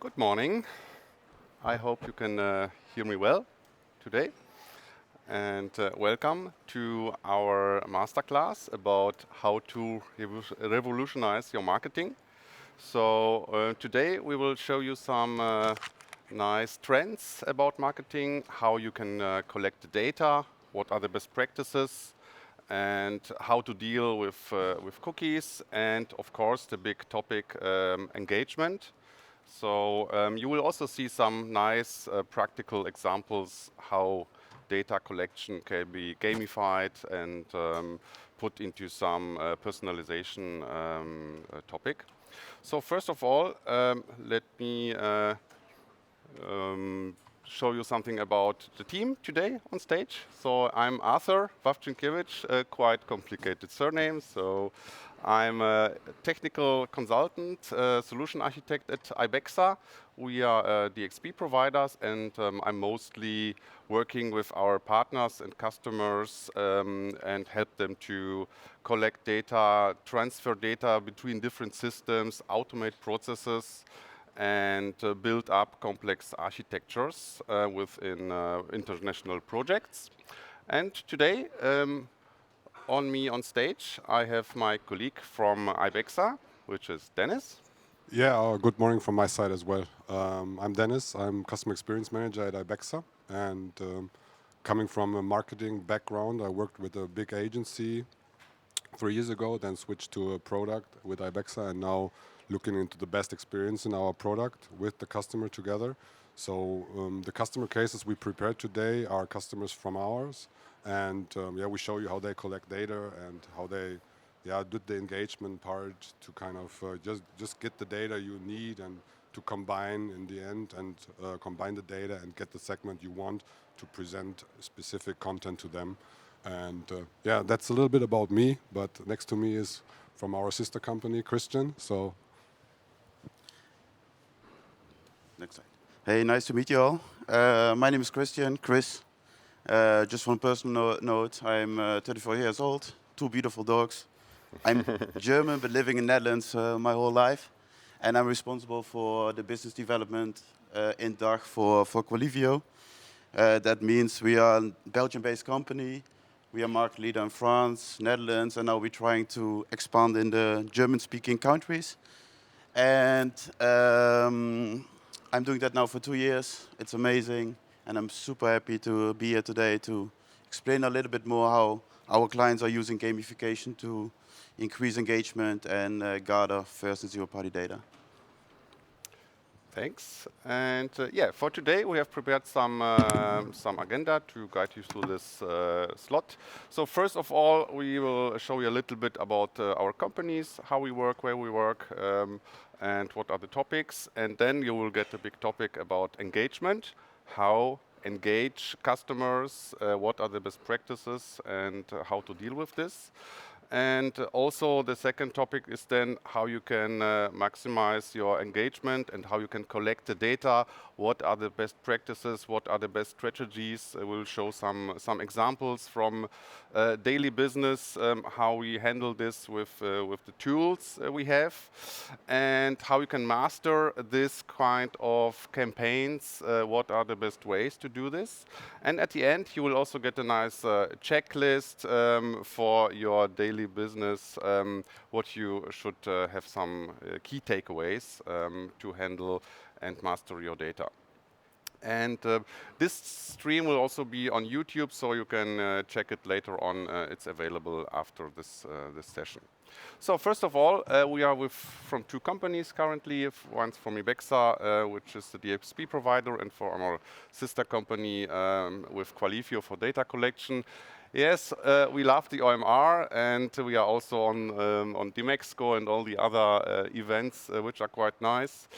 Good morning. I hope you can hear me well today. And welcome to our masterclass about how to revolutionize your marketing. So today we will show you some nice trends about marketing, how you can collect the data, what are the best practices, and how to deal with cookies, and of course the big topic engagement. So you will also see some nice practical examples how data collection can be gamified and put into some personalization topic. So first of all, let me show you something about the team today on stage. So I'm Arthur Wawczynkiewicz, a quite complicated surname. So I'm a technical consultant, solution architect at Ibexa. We are DXP providers, and I'm mostly working with our partners and customers and help them to collect data, transfer data between different systems, automate processes, and build up complex architectures within international projects. And today, on me on stage, I have my colleague from Ibexa, which is Dennis. Yeah, good morning from my side as well. I'm Dennis. I'm Customer Experience Manager at Ibexa. And coming from a marketing background, I worked with a big agency 3 years ago, then switched to a product with Ibexa, and now looking into the best experience in our product with the customer together. So the customer cases we prepared today are customers from ours. And yeah, we show you how they collect data and how they did the engagement part to kind of just get the data you need and to combine in the end and combine the data and get the segment you want to present specific content to them. And yeah, that's a little bit about me, but next to me is from our sister company, Christian. So Next slide. Hey, nice to meet you all. My name is Christian, Chris. Just one personal note, I'm 34 years old, 2 beautiful dogs. I'm German, but living in Netherlands my whole life. And I'm responsible for the business development in DACH for Qualivio. That means we are a Belgian-based company. We are market leader in France, Netherlands, and now we're trying to expand in the German-speaking countries. And I'm doing that now for 2 years. It's amazing, and I'm super happy to be here today to explain a little bit more how our clients are using gamification to increase engagement and gather first and zero-party data. Thanks. And yeah, for today we have prepared some agenda to guide you through this slot. So first of all, we will show you a little bit about our companies, how we work, where we work, and what are the topics. And then you will get a big topic about engagement, how engage customers, what are the best practices, and how to deal with this. And also the second topic is then how you can maximize your engagement and how you can collect the data. What are the best practices? What are the best strategies? We'll show some examples from daily business, how we handle this with the tools we have, and how you can master this kind of campaigns. What are the best ways to do this? And at the end, you will also get a nice checklist for your daily business, what you should have some key takeaways to handle and master your data. And this stream will also be on YouTube, so you can check it later on. It's available after this session. So first of all, we are from 2 companies currently. One's from Ibexa, which is the DXP provider, and from our sister company with Qualivio for data collection. Yes, we love the OMR, and we are also on Demexco and all the other events, which are quite nice.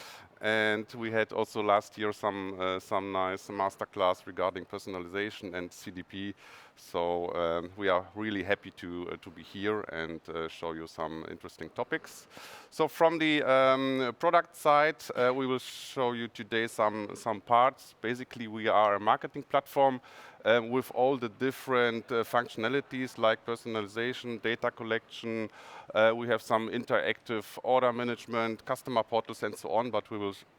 And we had also last year some nice masterclass regarding personalization and CDP. So we are really happy to be here and show you some interesting topics. So from the product side, we will show you today some parts. Basically, we are a marketing platform with all the different functionalities like personalization, data collection. We have some interactive order management, customer portals, and so on. But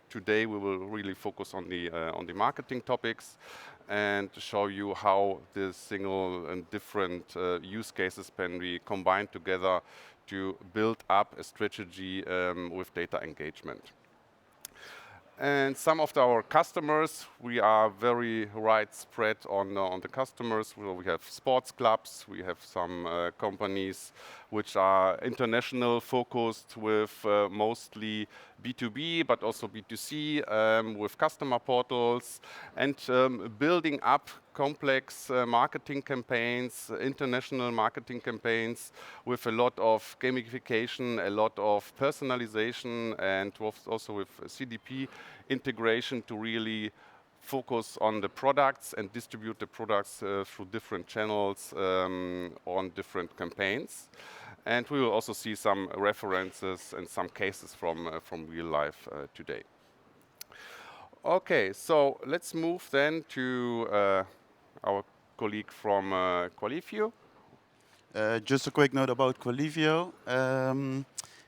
today we will really focus on the marketing topics and show you how the single and different use cases can be combined together to build up a strategy with data engagement. And some of our customers, we are very widespread on the customers. We have sports clubs, we have some companies which are international focused with mostly B2B, but also B2C with customer portals and building up complex marketing campaigns, international marketing campaigns with a lot of gamification, a lot of personalization, and also with CDP integration to really focus on the products and distribute the products through different channels on different campaigns. And we will also see some references and some cases from real life today. Okay, so let's move then to our colleague from Qualifio. Just a quick note about Qualifio.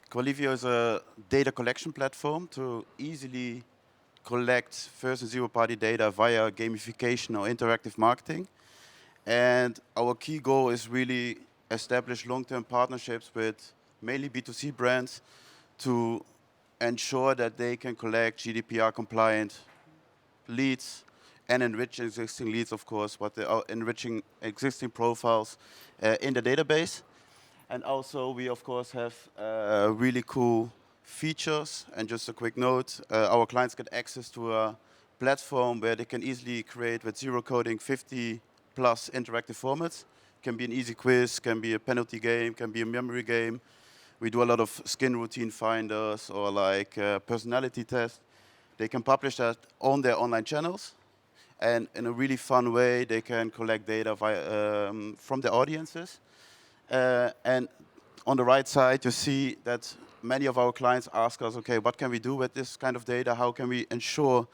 Qualifio is a data collection platform to easily collect first and zero-party data via gamification or interactive marketing. And our key goal is really establish long-term partnerships with mainly B2C brands to ensure that they can collect GDPR-compliant leads and enrich existing leads, of course, but they are enriching existing profiles in the database. And also, we, of course, have really cool features. And just a quick note, our clients get access to a platform where they can easily create, with zero coding, 50-plus interactive formats. Can be an easy quiz, can be a penalty game, can be a memory game. We do a lot of skin routine finders or like personality tests. They can publish that on their online channels. And in a really fun way, they can collect data from their audiences. And on the right side, you see that many of our clients ask us, okay, what can we do with this kind of data? How can we ensure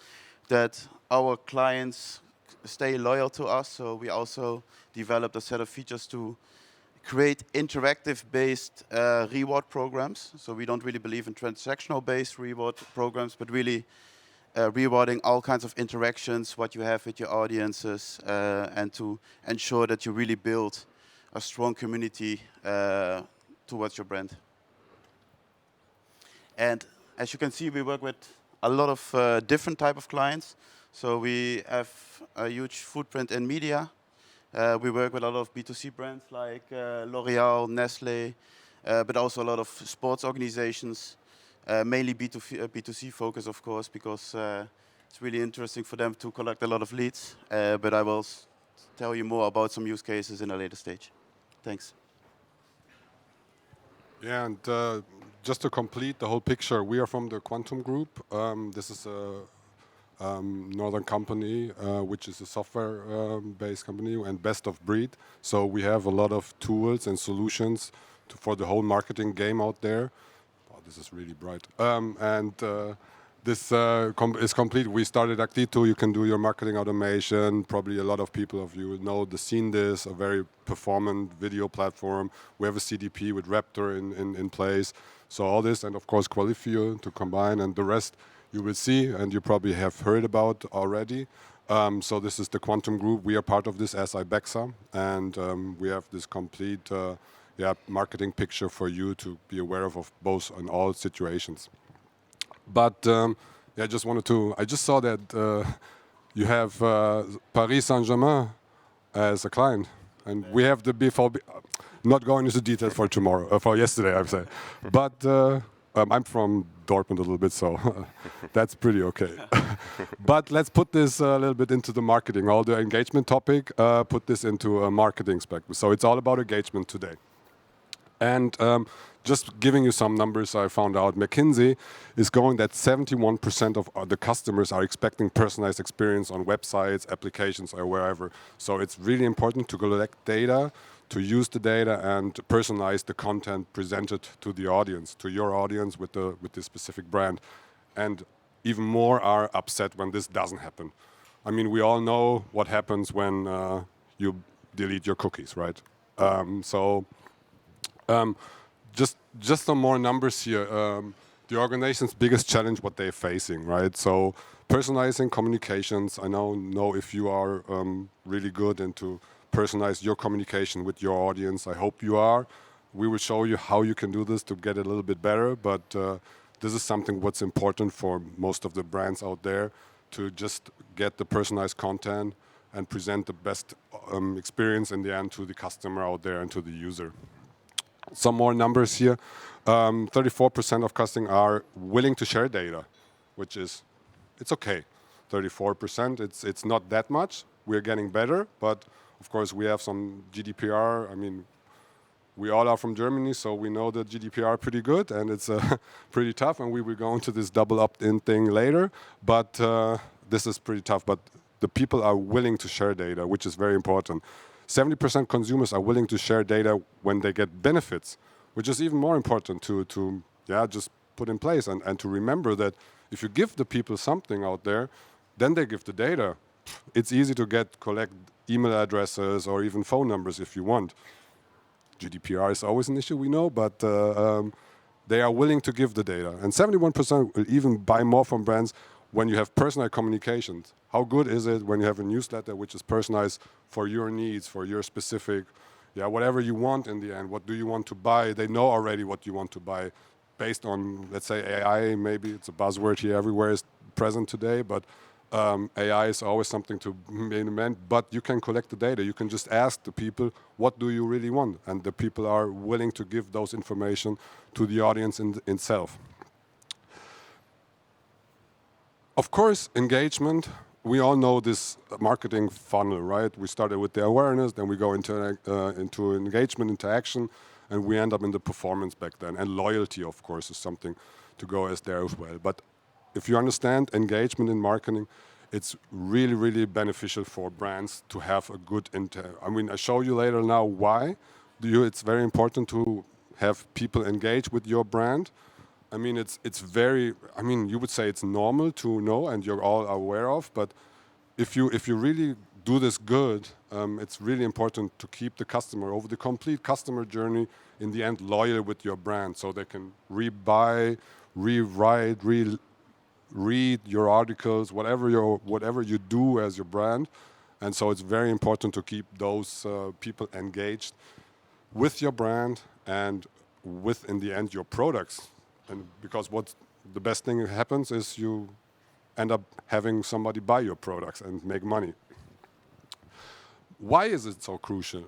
that our clients stay loyal to us? So we also developed a set of features to create interactive-based reward programs. So we don't really believe in transactional-based reward programs, but really rewarding all kinds of interactions, what you have with your audiences, and to ensure that you really build a strong community towards your brand. And as you can see, we work with a lot of different type of clients. So we have a huge footprint in media. We work with a lot of B2C brands like L'Oreal, Nestle, but also a lot of sports organizations, mainly B2C focus, of course, because it's really interesting for them to collect a lot of leads. But I will tell you more about some use cases in a later stage. Thanks. Yeah, and just to complete the whole picture, we are from the Quantum Group. This is a northern company, which is a software-based company and best of breed. So we have a lot of tools and solutions for the whole marketing game out there. Oh, this is really bright. This is complete. We started Actito. You can do your marketing automation. Probably a lot of people of you know seen this, a very performant video platform. We have a CDP with Raptor in place. So all this, and of course Qualifio to combine, and the rest you will see, and you probably have heard about already. So this is the Quantum Group. We are part of this as Ibexa, and we have this complete marketing picture for you to be aware of both in all situations. But I just wanted to. I just saw that you have Paris Saint-Germain as a client, and we have the BVB. Not going into detail for tomorrow, for yesterday, I'm saying. But I'm from Dortmund a little bit, so that's pretty okay. But let's put this a little bit into the marketing. All the engagement topic, put this into a marketing spectrum. So it's all about engagement today. And just giving you some numbers, I found out McKinsey is going that 71% of the customers are expecting personalized experience on websites, applications, or wherever. So it's really important to collect data, to use the data, and personalize the content presented to the audience, to your audience with the specific brand. And even more are upset when this doesn't happen. I mean, we all know what happens when you delete your cookies, right? So just some more numbers here. The organization's biggest challenge, what they're facing, right? So personalizing communications. I now know if you are really good into personalize your communication with your audience. I hope you are. We will show you how you can do this to get it a little bit better. But this is something what's important for most of the brands out there, to just get the personalized content and present the best experience in the end to the customer out there and to the user. Some more numbers here. 34% of customers are willing to share data, which is, it's okay. 34%, it's not that much. We're getting better, but of course we have some GDPR. I mean, we all are from Germany, so we know the GDPR pretty good, and it's pretty tough, and we will go into this double opt-in thing later, but this is pretty tough. But the people are willing to share data, which is very important. 70% consumers are willing to share data when they get benefits, which is even more important to just put in place and to remember that if you give the people something out there, then they give the data. It's easy to collect email addresses or even phone numbers if you want. GDPR is always an issue, we know, but they are willing to give the data. And 71% will even buy more from brands when you have personalized communications. How good is it when you have a newsletter which is personalized for your needs, for your specific, whatever you want in the end? What do you want to buy? They know already what you want to buy based on, let's say, AI. Maybe it's a buzzword here everywhere is present today, but AI is always something to implement. But you can collect the data. You can just ask the people, what do you really want? And the people are willing to give those information to the audience in itself. Of course, engagement. We all know this marketing funnel, right? We started with the awareness, then we go into engagement, into action, and we end up in the performance back then. And loyalty, of course, is something to go as there as well. But if you understand engagement in marketing, it's really, really beneficial for brands to have a good I mean, I show you later now why. It's very important to have people engage with your brand. I mean, it's very, I mean, you would say it's normal to know and you're all aware of, but if you really do this good, it's really important to keep the customer over the complete customer journey, in the end, loyal with your brand, so they can rebuy, rewrite, read your articles, whatever you do as your brand. And so it's very important to keep those people engaged with your brand and with, in the end, your products. And because what the best thing that happens is you end up having somebody buy your products and make money. Why is it so crucial?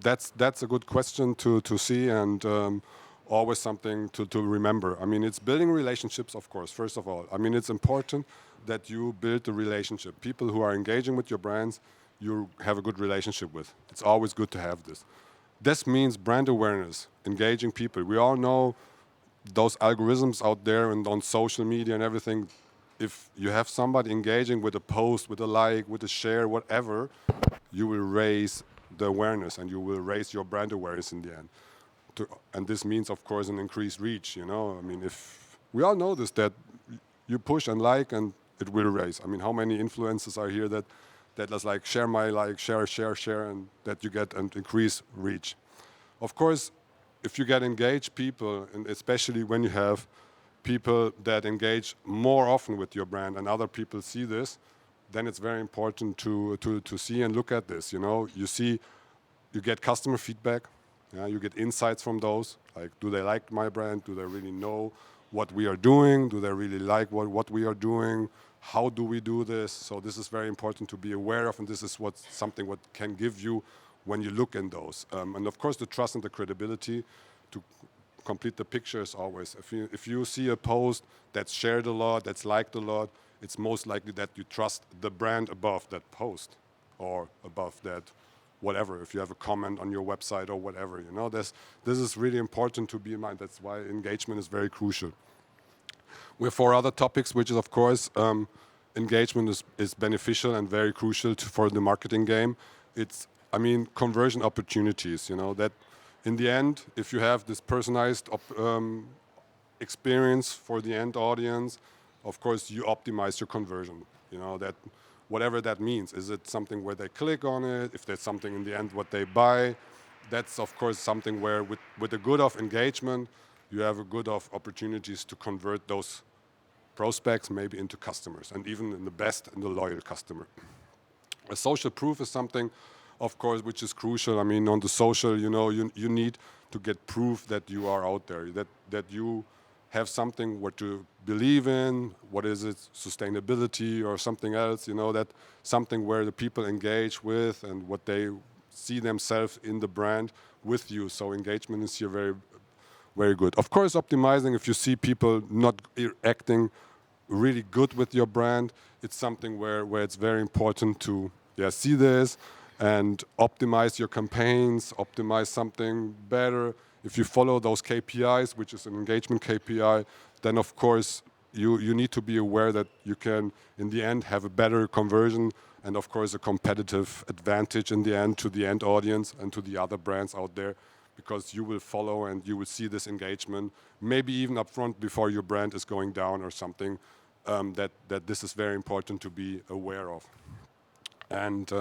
That's a good question to see, and always something to remember. I mean, it's building relationships, of course, first of all. I mean, it's important that you build the relationship. People who are engaging with your brands, you have a good relationship with. It's always good to have this. This means brand awareness, engaging people. We all know those algorithms out there and on social media and everything. If you have somebody engaging with a post, with a like, with a share, whatever, you will raise the awareness and you will raise your brand awareness in the end. And this means, of course, an increased reach. You know, I mean, if we all know this, that you push and like, and it will raise. I mean, how many influencers are here that does like share my like, share, and that you get an increased reach. Of course, if you get engaged people, and especially when you have people that engage more often with your brand, and other people see this, then it's very important to see and look at this. You know, you get customer feedback. You get insights from those, like, do they like my brand? Do they really know what we are doing? Do they really like what we are doing? How do we do this? So this is very important to be aware of, and this is something what can give you when you look in those. And of course, the trust and the credibility to complete the picture is always. If you see a post that's shared a lot, that's liked a lot, it's most likely that you trust the brand above that post or above that whatever, if you have a comment on your website or whatever, you know, this is really important to be in mind. That's why engagement is very crucial. We have 4 other topics, which is, of course, engagement is beneficial and very crucial for the marketing game. It's, I mean, conversion opportunities, you know, that in the end, if you have this personalized experience for the end audience, of course, you optimize your conversion, you know, that whatever that means. Is it something where they click on it? If there's something in the end what they buy, that's of course something where with a good of engagement, you have a good of opportunities to convert those prospects maybe into customers, and even in the best, in the loyal customer. A social proof is something, of course, which is crucial. I mean, on the social, you know, you need to get proof that you are out there, that you have something what to believe in. What is it? Sustainability or something else, you know, that something where the people engage with and what they see themselves in the brand with you. So engagement is here very, very good. Of course, optimizing, if you see people not acting really good with your brand, it's something where it's very important to see this and optimize your campaigns, optimize something better. If you follow those KPIs, which is an engagement KPI, then of course you need to be aware that you can, in the end, have a better conversion and of course a competitive advantage in the end to the end audience and to the other brands out there, because you will follow and you will see this engagement, maybe even upfront before your brand is going down or something, that this is very important to be aware of. And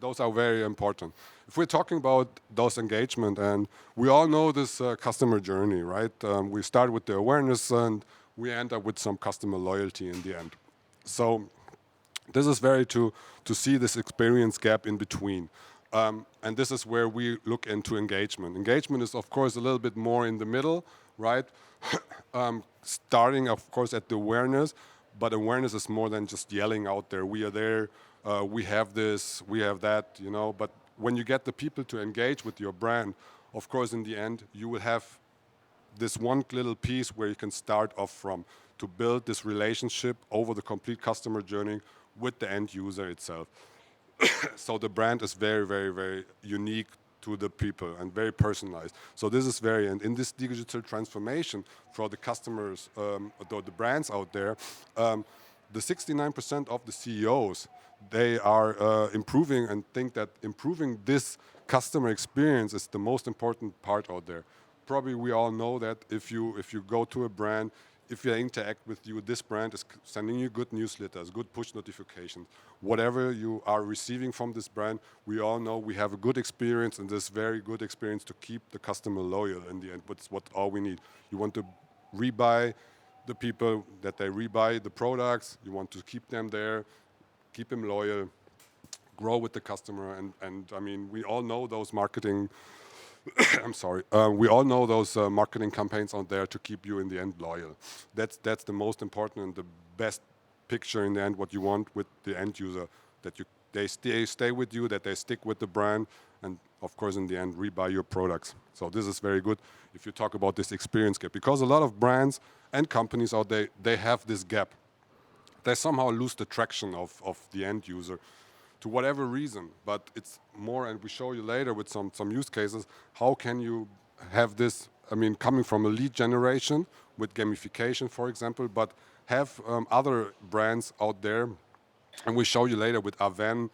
those are very important. If we're talking about those engagement, and we all know this customer journey, right? We start with the awareness and we end up with some customer loyalty in the end. So this is very to see this experience gap in between. And this is where we look into engagement. Engagement is, of course, a little bit more in the middle, right? Starting, of course, at the awareness, but awareness is more than just yelling out there. We are there, we have this, we have that, you know. But when you get the people to engage with your brand, of course, in the end, you will have this one little piece where you can start off from to build this relationship over the complete customer journey with the end user itself. So the brand is very, very, very unique to the people and very personalized. So this is very, and in this digital transformation for the customers, the brands out there, the 69% of the CEOs, they are improving and think that improving this customer experience is the most important part out there. Probably we all know that if you go to a brand, if they interact with you, this brand is sending you good newsletters, good push notifications. Whatever you are receiving from this brand, we all know we have a good experience, and this very good experience to keep the customer loyal in the end. That's what all we need. You want to rebuy the people, that they rebuy the products. You want to keep them there, keep them loyal, grow with the customer. And I mean, we all know those marketing I'm sorry. We all know those marketing campaigns out there to keep you in the end loyal. That's the most important and the best picture in the end. What you want with the end user, that they stay with you, that they stick with the brand, and of course in the end rebuy your products. So this is very good if you talk about this experience gap, because a lot of brands and companies out there, they have this gap. They somehow lose the traction of the end user, to whatever reason, but it's more, and we show you later with some use cases, how can you have this, I mean, coming from a lead generation with gamification, for example, but have other brands out there, and we show you later with Aven,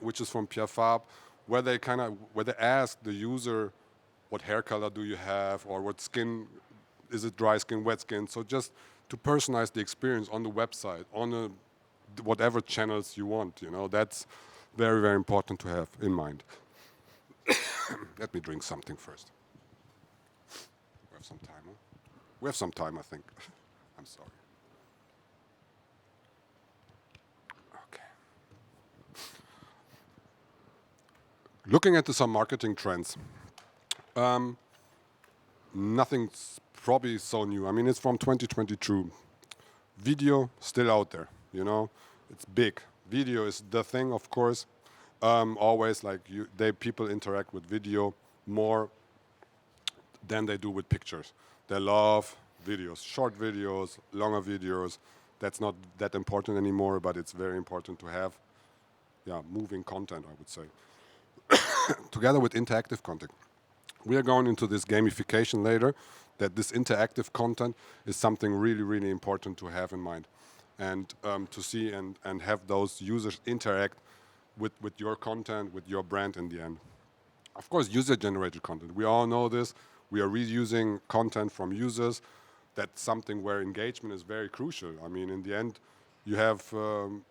which is from Pierre Fabre, where they ask the user, what hair color do you have, or what skin, is it dry skin, wet skin, so just to personalize the experience on the website, on a whatever channels you want, you know, that's very, very important to have in mind. Let me drink something first. We have some time, huh? We have some time, I think. I'm sorry. Okay. Looking at some marketing trends, nothing's probably so new. I mean, it's from 2022. Video still out there, you know. It's big. Video is the thing, of course. Always, like people interact with video more than they do with pictures. They love videos, short videos, longer videos. That's not that important anymore, but it's very important to have, moving content, I would say. together with interactive content. We are going into this gamification later, that this interactive content is something really, really important to have in mind, and to see and have those users interact with your content, with your brand in the end. Of course, user-generated content. We all know this. We are reusing content from users. That's something where engagement is very crucial. I mean, in the end, you have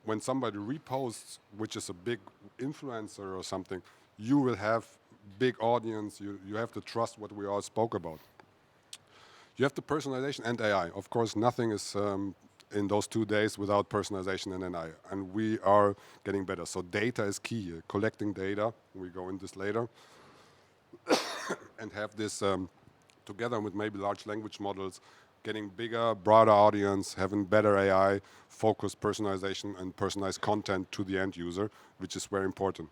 when somebody reposts, which is a big influencer or something, you will have big audience. You have to trust what we all spoke about. You have the personalization and AI. Of course, nothing is in those 2 days without personalization and AI, and we are getting better. So data is key here. Collecting data. We go into this later, and have this together with maybe large language models, getting bigger, broader audience, having better AI, focused personalization and personalized content to the end user, which is very important.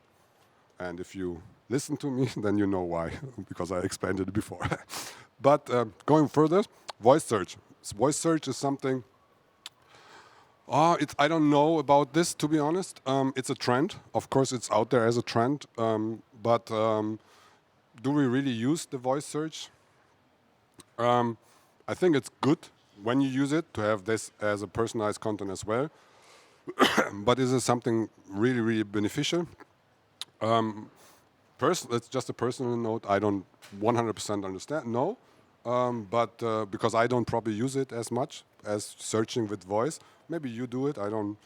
And if you listen to me, then you know why, because I explained it before. But going further, voice search. Voice search is something. I don't know about this, to be honest. It's a trend. Of course, it's out there as a trend. But do we really use the voice search? I think it's good when you use it to have this as a personalized content as well. But is it something really, really beneficial? It's just a personal note. I don't 100% understand. No, but because I don't probably use it as much as searching with voice. Maybe you do it. I don't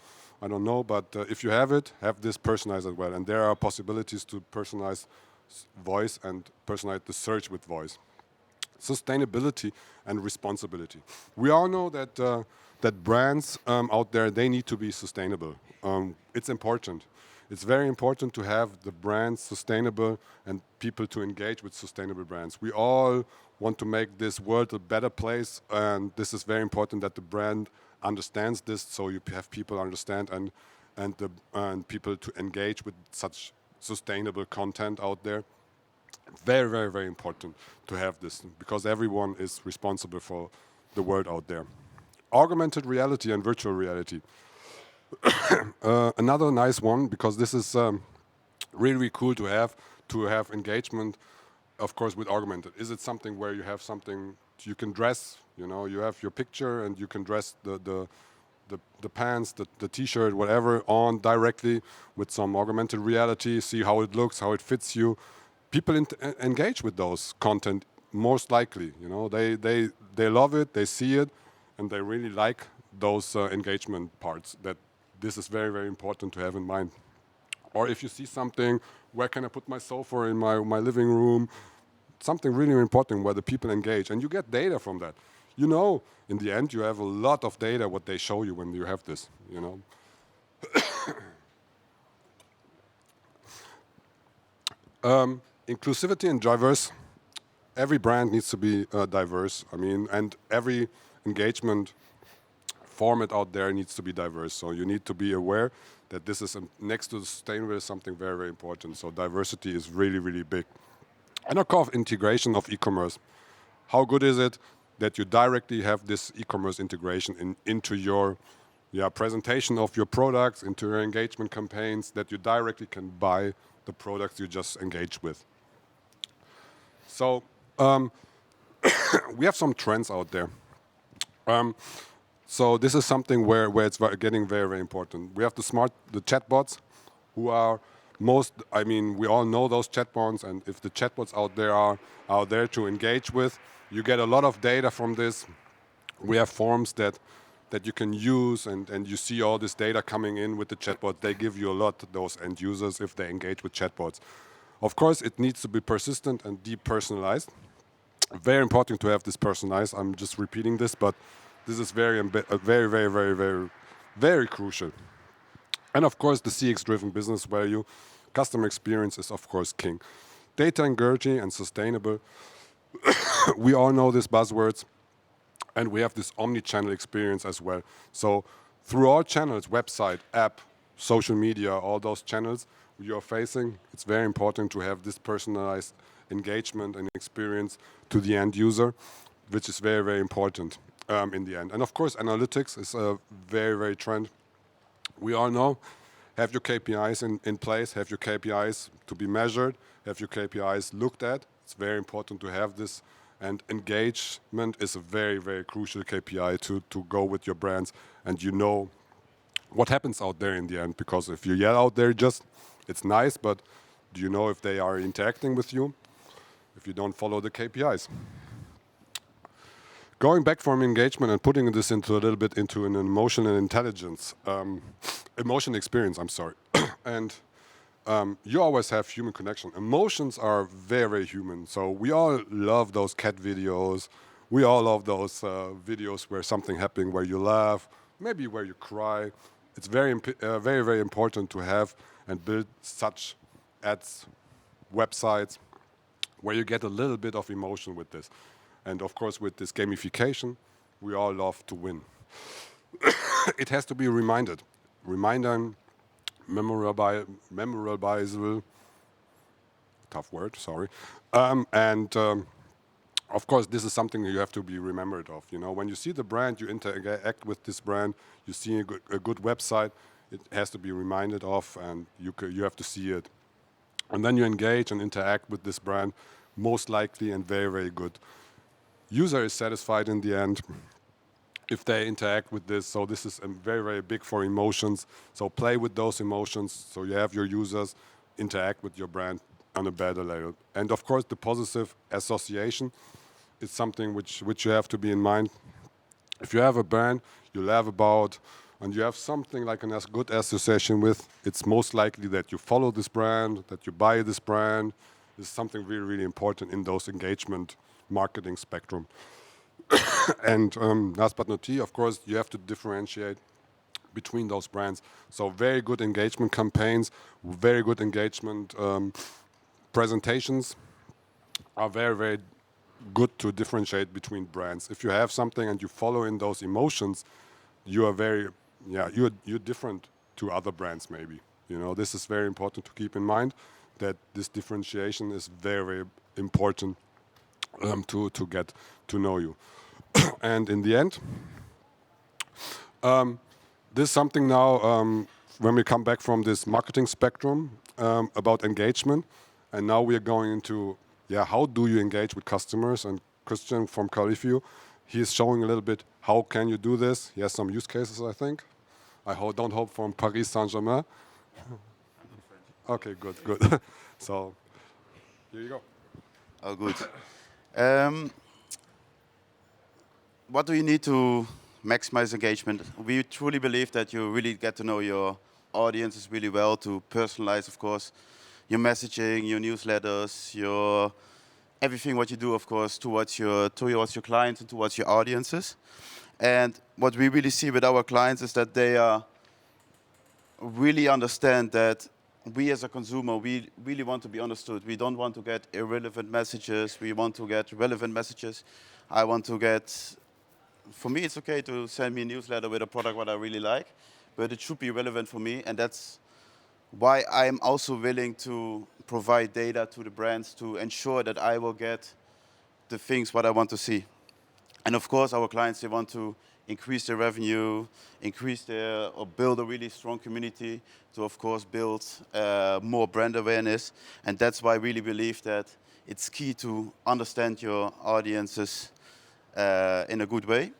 know. But if you have it, have this personalized as well. And there are possibilities to personalize voice and personalize the search with voice. Sustainability and responsibility. We all know that that brands out there, they need to be sustainable. It's important. It's very important to have the brands sustainable and people to engage with sustainable brands. We all want to make this world a better place, and this is very important that the brand understands this, so you have people understand and people to engage with such sustainable content out there. Very, very, very important to have this, because everyone is responsible for the world out there. Augmented reality and virtual reality. Another nice one, because this is really, really cool to have engagement, of course, with augmented. Is it something where you have something you can dress? You know, you have your picture and you can dress the pants, the t-shirt, whatever, on directly with some augmented reality, see how it looks, how it fits you. People engage with those content most likely. You know, they love it, they see it, and they really like those engagement parts. That this is very, very important to have in mind. Or if you see something, where can I put my sofa in my living room? Something really important where the people engage, and you get data from that. You know, in the end, you have a lot of data what they show you when you have this. You know. Inclusivity and diverse. Every brand needs to be diverse. I mean, and every engagement format out there needs to be diverse. So you need to be aware that this is next to sustainable is something very, very important. So diversity is really, really big. And of course, integration of e-commerce. How good is it that you directly have this e-commerce integration into your presentation of your products, into your engagement campaigns, that you directly can buy the products you just engage with. So we have some trends out there. So this is something where it's getting very, very important. We have the chatbots, who are we all know those chatbots, and if the chatbots out there are there to engage with, you get a lot of data from this. We have forms that you can use, and you see all this data coming in with the chatbot. They give you a lot, those end users, if they engage with chatbots. Of course, it needs to be persistent and depersonalized. Very important to have this personalized. I'm just repeating this, but this is very, very, very, very, very, very crucial. And of course, the CX-driven business value, customer experience is of course king. Data integrity and sustainable. We all know these buzzwords, and we have this omni-channel experience as well. So through all channels, website, app, social media, all those channels you're facing, it's very important to have this personalized engagement and experience to the end user, which is very, very important in the end. And of course, analytics is a very, very trend. We all know have your KPIs in place, have your KPIs to be measured, have your KPIs looked at. It's very important to have this. And engagement is a very, very crucial KPI to go with your brands. And you know what happens out there in the end. Because if you yell out there just, it's nice, but do you know if they are interacting with you? If you don't follow the KPIs. Going back from engagement and putting this into a little bit into an emotional intelligence, emotion experience, I'm sorry. And you always have human connection. Emotions are very, very human. So we all love those cat videos. We all love those videos where something happening, where you laugh, maybe where you cry. It's very, very important to have and build such ads, websites, where you get a little bit of emotion with this. And of course, with this gamification, we all love to win. It has to be reminded. Reminder, memorable, tough word, sorry. And of course, this is something you have to be remembered of. You know, when you see the brand, you interact with this brand, you see a good website, it has to be reminded of, and you have to see it. And then you engage and interact with this brand, most likely and very, very good. User is satisfied in the end if they interact with this. So this is very, very big for emotions. So play with those emotions. So you have your users interact with your brand on a better level. And of course, the positive association is something which you have to be in mind. If you have a brand you laugh about and you have something like a good association with, it's most likely that you follow this brand, that you buy this brand. This is something really, really important in those engagement marketing spectrum. And last but not least, of course, you have to differentiate between those brands. So very good engagement campaigns, very good engagement presentations are very, very good to differentiate between brands. If you have something and you follow in those emotions, you are you're different to other brands maybe. You know, this is very important to keep in mind, that this differentiation is very, very important to get to know you. And in the end, this is something now, when we come back from this marketing spectrum about engagement, and now we are going into, how do you engage with customers? And Christian from Califio, he is showing a little bit how can you do this. He has some use cases, I think. Don't hope from Paris Saint-Germain. Okay, good. So here you go. Oh, good. What do you need to maximize engagement? We truly believe that you really get to know your audiences really well, to personalize, of course, your messaging, your newsletters, your everything what you do, of course, towards your clients and towards your audiences. And what we really see with our clients is that they really understand that we as a consumer, we really want to be understood. We don't want to get irrelevant messages. We want to get relevant messages. For me, it's okay to send me a newsletter with a product what I really like, but it should be relevant for me. And that's why I'm also willing to provide data to the brands to ensure that I will get the things what I want to see. And of course, our clients, they want to increase their revenue, or build a really strong community to, of course, build more brand awareness. And that's why I really believe that it's key to understand your audiences in a good way.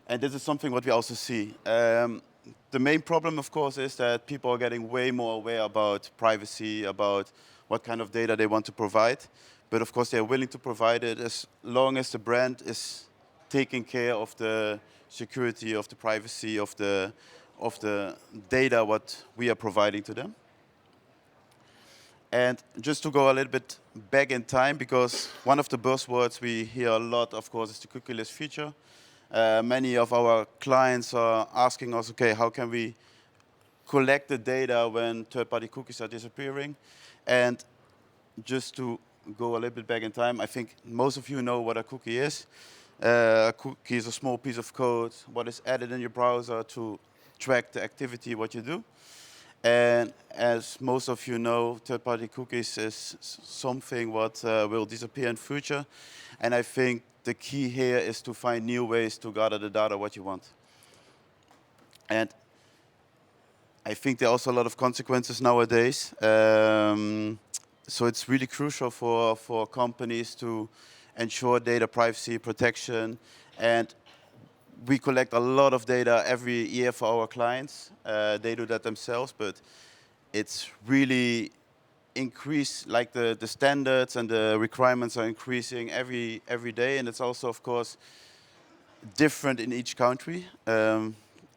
And this is something what we also see. The main problem, of course, is that people are getting way more aware about privacy, about what kind of data they want to provide. But of course, they're willing to provide it as long as the brand is taking care of the security, of the privacy, of the data what we are providing to them. And just to go a little bit back in time, because one of the buzzwords we hear a lot, of course, is the cookieless future. Many of our clients are asking us, okay, how can we collect the data when third-party cookies are disappearing? And just to go a little bit back in time, I think most of you know what a cookie is. A cookie is a small piece of code what is added in your browser to track the activity what you do. And as most of you know, third-party cookies is something what will disappear in future. And I think the key here is to find new ways to gather the data what you want. And I think there are also a lot of consequences nowadays. So it's really crucial for companies to ensure data privacy protection. And we collect a lot of data every year for our clients. They do that themselves, but it's really increase, like the standards and the requirements are increasing every day. And it's also, of course, different in each country.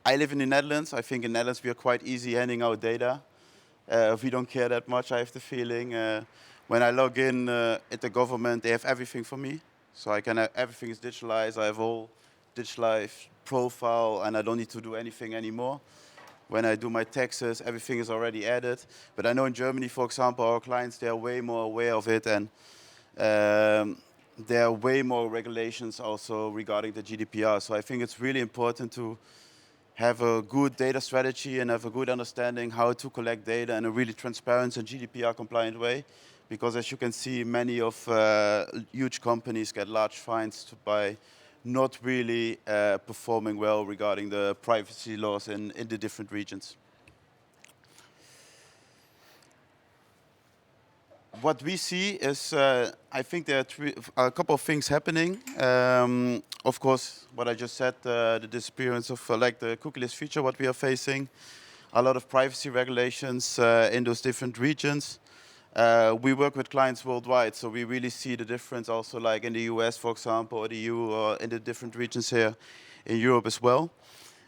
I live in the Netherlands. I think in the Netherlands we are quite easy handing out data. We don't care that much, I have the feeling. When I log in at the government, they have everything for me. So I can everything is digitalized. I have all digitalized profile, and I don't need to do anything anymore. When I do my taxes, everything is already added. But I know in Germany, for example, our clients, they are way more aware of it, and there are way more regulations also regarding the GDPR. So I think it's really important to have a good data strategy and have a good understanding how to collect data in a really transparent and GDPR compliant way. Because as you can see, many of huge companies get large fines by not really performing well regarding the privacy laws in the different regions. What we see is, I think there are a couple of things happening. Of course, what I just said, the disappearance of like the cookieless feature, what we are facing, a lot of privacy regulations in those different regions. We work with clients worldwide, so we really see the difference also like in the US, for example, or the EU, or in the different regions here in Europe as well.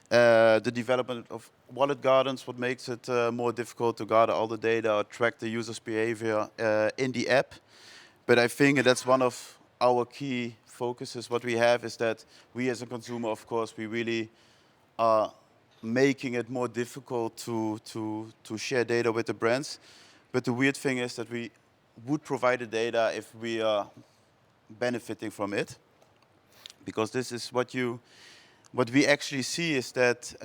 The development of wallet gardens, what makes it more difficult to gather all the data or track the user's behavior in the app. But I think that's one of our key focuses. What we have is that we as a consumer, of course, we really are making it more difficult to share data with the brands. But the weird thing is that we would provide the data if we are benefiting from it. Because this is what we actually see is that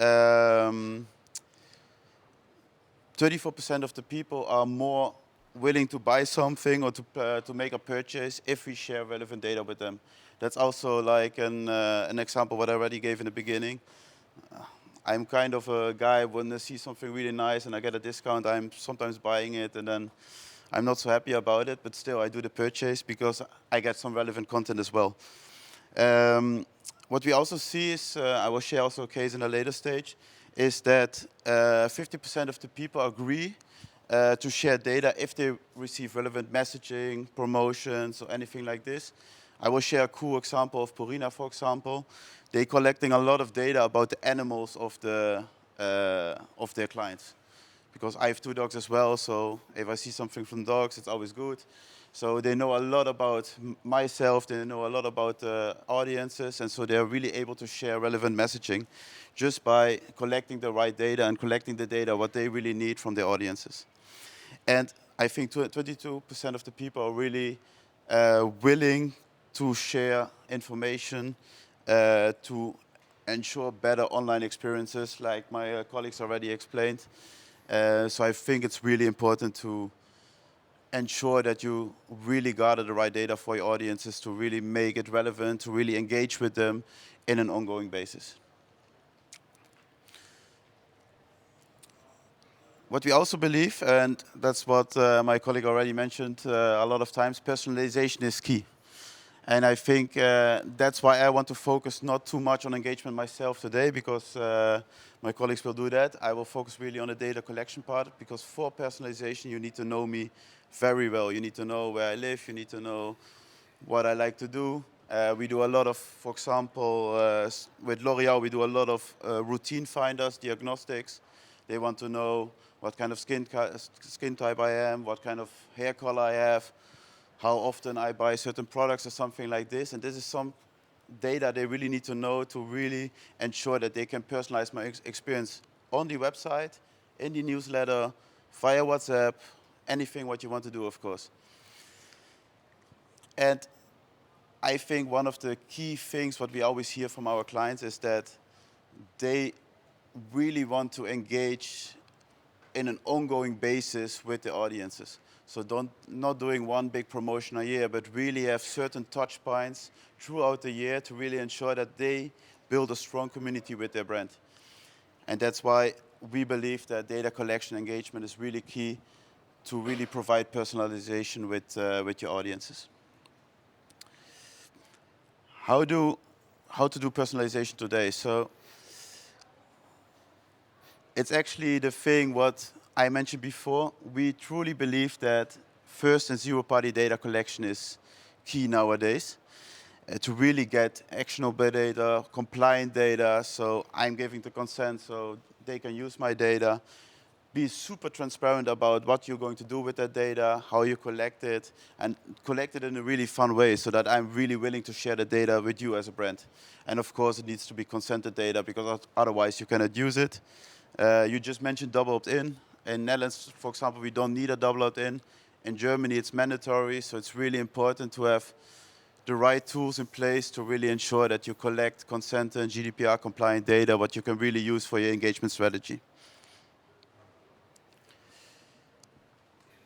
34% of the people are more willing to buy something or to make a purchase if we share relevant data with them. That's also like an example what I already gave in the beginning. I'm kind of a guy, when I see something really nice and I get a discount, I'm sometimes buying it and then I'm not so happy about it, but still I do the purchase because I get some relevant content as well. What we also see is, I will share also a case in a later stage, is that 50% of the people agree to share data if they receive relevant messaging, promotions, or anything like this. I will share a cool example of Purina, for example. They're collecting a lot of data about the animals of their clients. Because I have 2 dogs as well, so if I see something from dogs, it's always good. So they know a lot about myself, they know a lot about audiences, and so they're really able to share relevant messaging just by collecting the right data and collecting the data, what they really need from their audiences. And I think 22% of the people are really willing to share information to ensure better online experiences, like my colleagues already explained. So I think it's really important to ensure that you really gather the right data for your audiences to really make it relevant, to really engage with them in an ongoing basis. What we also believe, and that's what my colleague already mentioned a lot of times, personalization is key. And I think that's why I want to focus not too much on engagement myself today, because my colleagues will do that. I will focus really on the data collection part, because for personalization, you need to know me very well. You need to know where I live. You need to know what I like to do. We do a lot of, for example, with L'Oreal, we do a lot of routine finders, diagnostics. They want to know what kind of skin type I am, what kind of hair color I have, how often I buy certain products or something like this. And this is some data they really need to know to really ensure that they can personalize my experience on the website, in the newsletter, via WhatsApp, anything what you want to do, of course. And I think one of the key things what we always hear from our clients is that they really want to engage in an ongoing basis with the audiences. So not doing one big promotion a year, but really have certain touch points throughout the year to really ensure that they build a strong community with their brand. And that's why we believe that data collection engagement is really key to really provide personalization with your audiences. How to do personalization today? So it's actually the thing what I mentioned before. We truly believe that first and zero-party data collection is key nowadays to really get actionable data, compliant data. So I'm giving the consent so they can use my data. Be super transparent about what you're going to do with that data, how you collect it, and collect it in a really fun way so that I'm really willing to share the data with you as a brand. And of course, it needs to be consented data because otherwise you cannot use it. You just mentioned double opt-in. In Netherlands, for example, we don't need a double opt-in. In Germany, it's mandatory, so it's really important to have the right tools in place to really ensure that you collect consent and GDPR compliant data, what you can really use for your engagement strategy.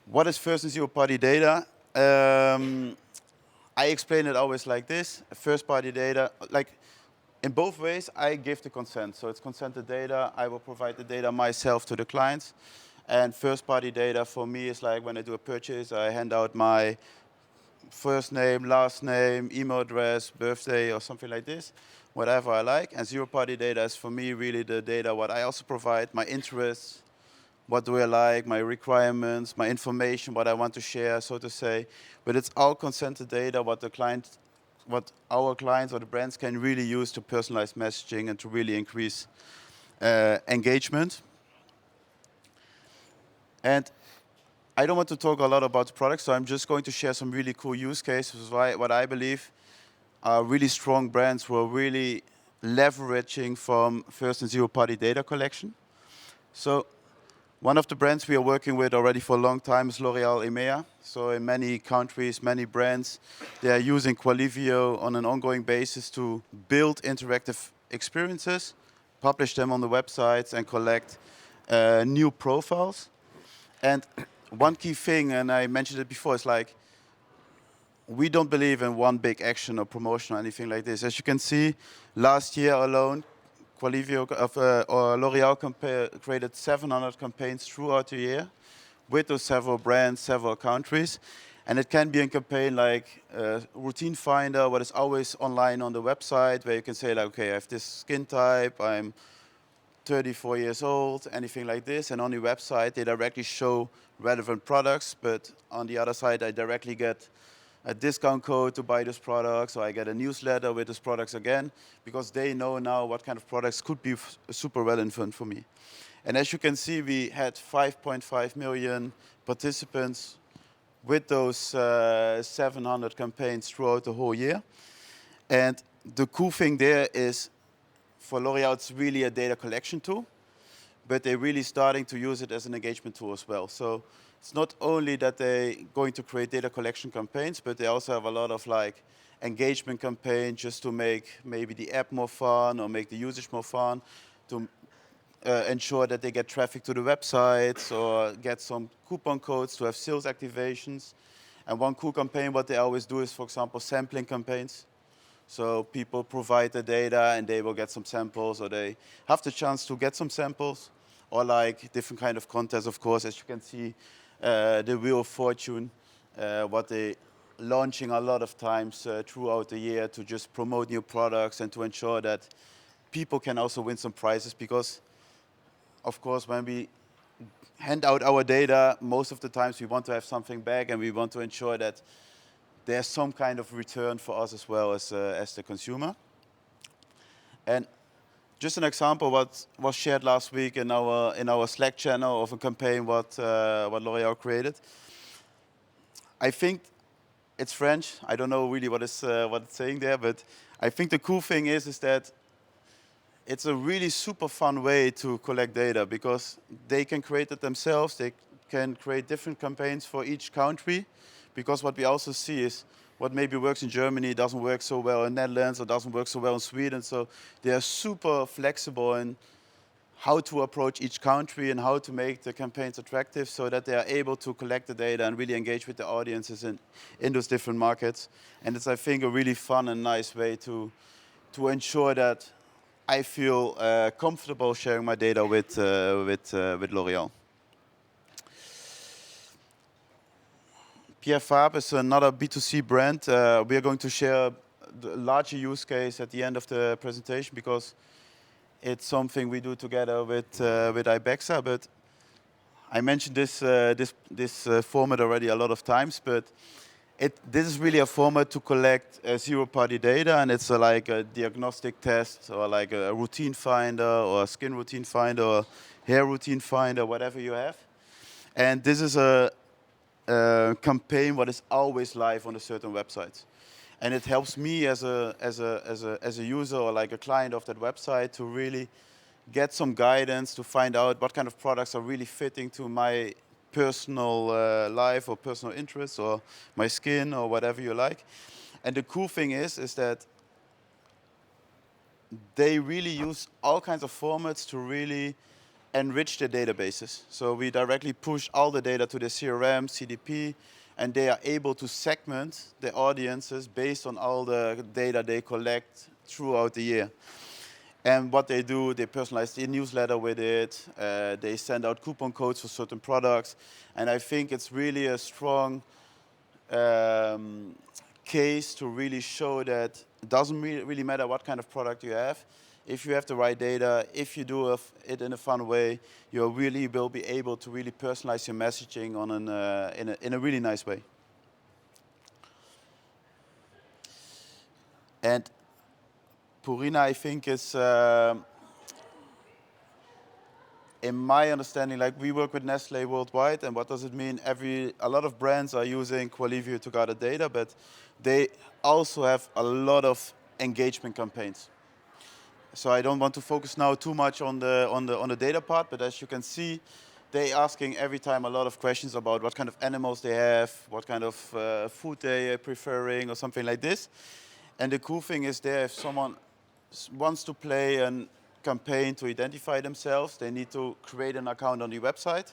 What is first and zero-party data? I explain it always like this. First-party data, like in both ways, I give the consent. So it's consented data. I will provide the data myself to the clients. And first-party data for me is like when I do a purchase, I hand out my first name, last name, email address, birthday, or something like this, whatever I like. And zero-party data is for me really the data what I also provide, my interests, what do I like, my requirements, my information, what I want to share, so to say. But it's all consented data, what our clients or the brands can really use to personalize messaging and to really increase engagement. And I don't want to talk a lot about the product, so I'm just going to share some really cool use cases, what I believe are really strong brands who are really leveraging from first and zero-party data collection. So one of the brands we are working with already for a long time is L'Oréal EMEA. So in many countries, many brands, they are using Qualivio on an ongoing basis to build interactive experiences, publish them on the websites, and collect new profiles. And one key thing, and I mentioned it before, is like we don't believe in one big action or promotion or anything like this. As you can see, last year alone, Qualivio or L'Oréal created 700 campaigns throughout the year with those several brands, several countries. And it can be a campaign like routine finder, what is always online on the website, where you can say like, okay, I have this skin type, I'm 34 years old, anything like this. And on the website, they directly show relevant products. But on the other side, I directly get a discount code to buy this product, so I get a newsletter with these products again, because they know now what kind of products could be super relevant for me. And as you can see, we had 5.5 million participants with those 700 campaigns throughout the whole year. And the cool thing there is, for L'Oréal, it's really a data collection tool, but they're really starting to use it as an engagement tool as well. So it's not only that they're going to create data collection campaigns, but they also have a lot of like engagement campaigns just to make maybe the app more fun or make the usage more fun, to ensure that they get traffic to the websites or get some coupon codes to have sales activations. And one cool campaign, what they always do is, for example, sampling campaigns. So people provide the data and they will get some samples, or they have the chance to get some samples, or like different kind of contests, of course, as you can see, the Wheel of Fortune, what they launching a lot of times throughout the year to just promote new products and to ensure that people can also win some prizes. Because, of course, when we hand out our data, most of the times we want to have something back, and we want to ensure that there's some kind of return for us as well as the consumer. And just an example, what was shared last week in our Slack channel of a campaign what L'Oréal created. I think it's French. I don't know really what it's saying there, but I think the cool thing is that it's a really super fun way to collect data, because they can create it themselves. They can create different campaigns for each country, because what we also see is what maybe works in Germany doesn't work so well in Netherlands, or doesn't work so well in Sweden. So they are super flexible in how to approach each country and how to make the campaigns attractive, so that they are able to collect the data and really engage with the audiences in those different markets. And it's, I think, a really fun and nice way to ensure that I feel comfortable sharing my data with L'Oreal. Pierre Fabre is another B2C brand. We are going to share the larger use case at the end of the presentation because it's something we do together with Ibexa. But I mentioned this format already a lot of times. But this is really a format to collect zero-party data, and it's like a diagnostic test or like a routine finder or a skin routine finder or hair routine finder, whatever you have. And this is a campaign what is always live on a certain website. And it helps me as a user or like a client of that website to really get some guidance to find out what kind of products are really fitting to my personal life or personal interests or my skin or whatever you like. And the cool thing is that they really use all kinds of formats to really enrich their databases. So we directly push all the data to the CRM, CDP, and they are able to segment the audiences based on all the data they collect throughout the year. And what they do, they personalize the newsletter with it. They send out coupon codes for certain products. And I think it's really a strong case to really show that it doesn't really matter what kind of product you have. If you have the right data, if you do it in a fun way, you really will be able to really personalize your messaging on in a really nice way. And Purina, I think, is, in my understanding, like we work with Nestle worldwide, and what does it mean? A lot of brands are using Qualivio to gather data, but they also have a lot of engagement campaigns. So I don't want to focus now too much on the data part, but as you can see, they asking every time a lot of questions about what kind of animals they have, what kind of food they are preferring, or something like this. And the cool thing is there, if someone wants to play a campaign to identify themselves, they need to create an account on the website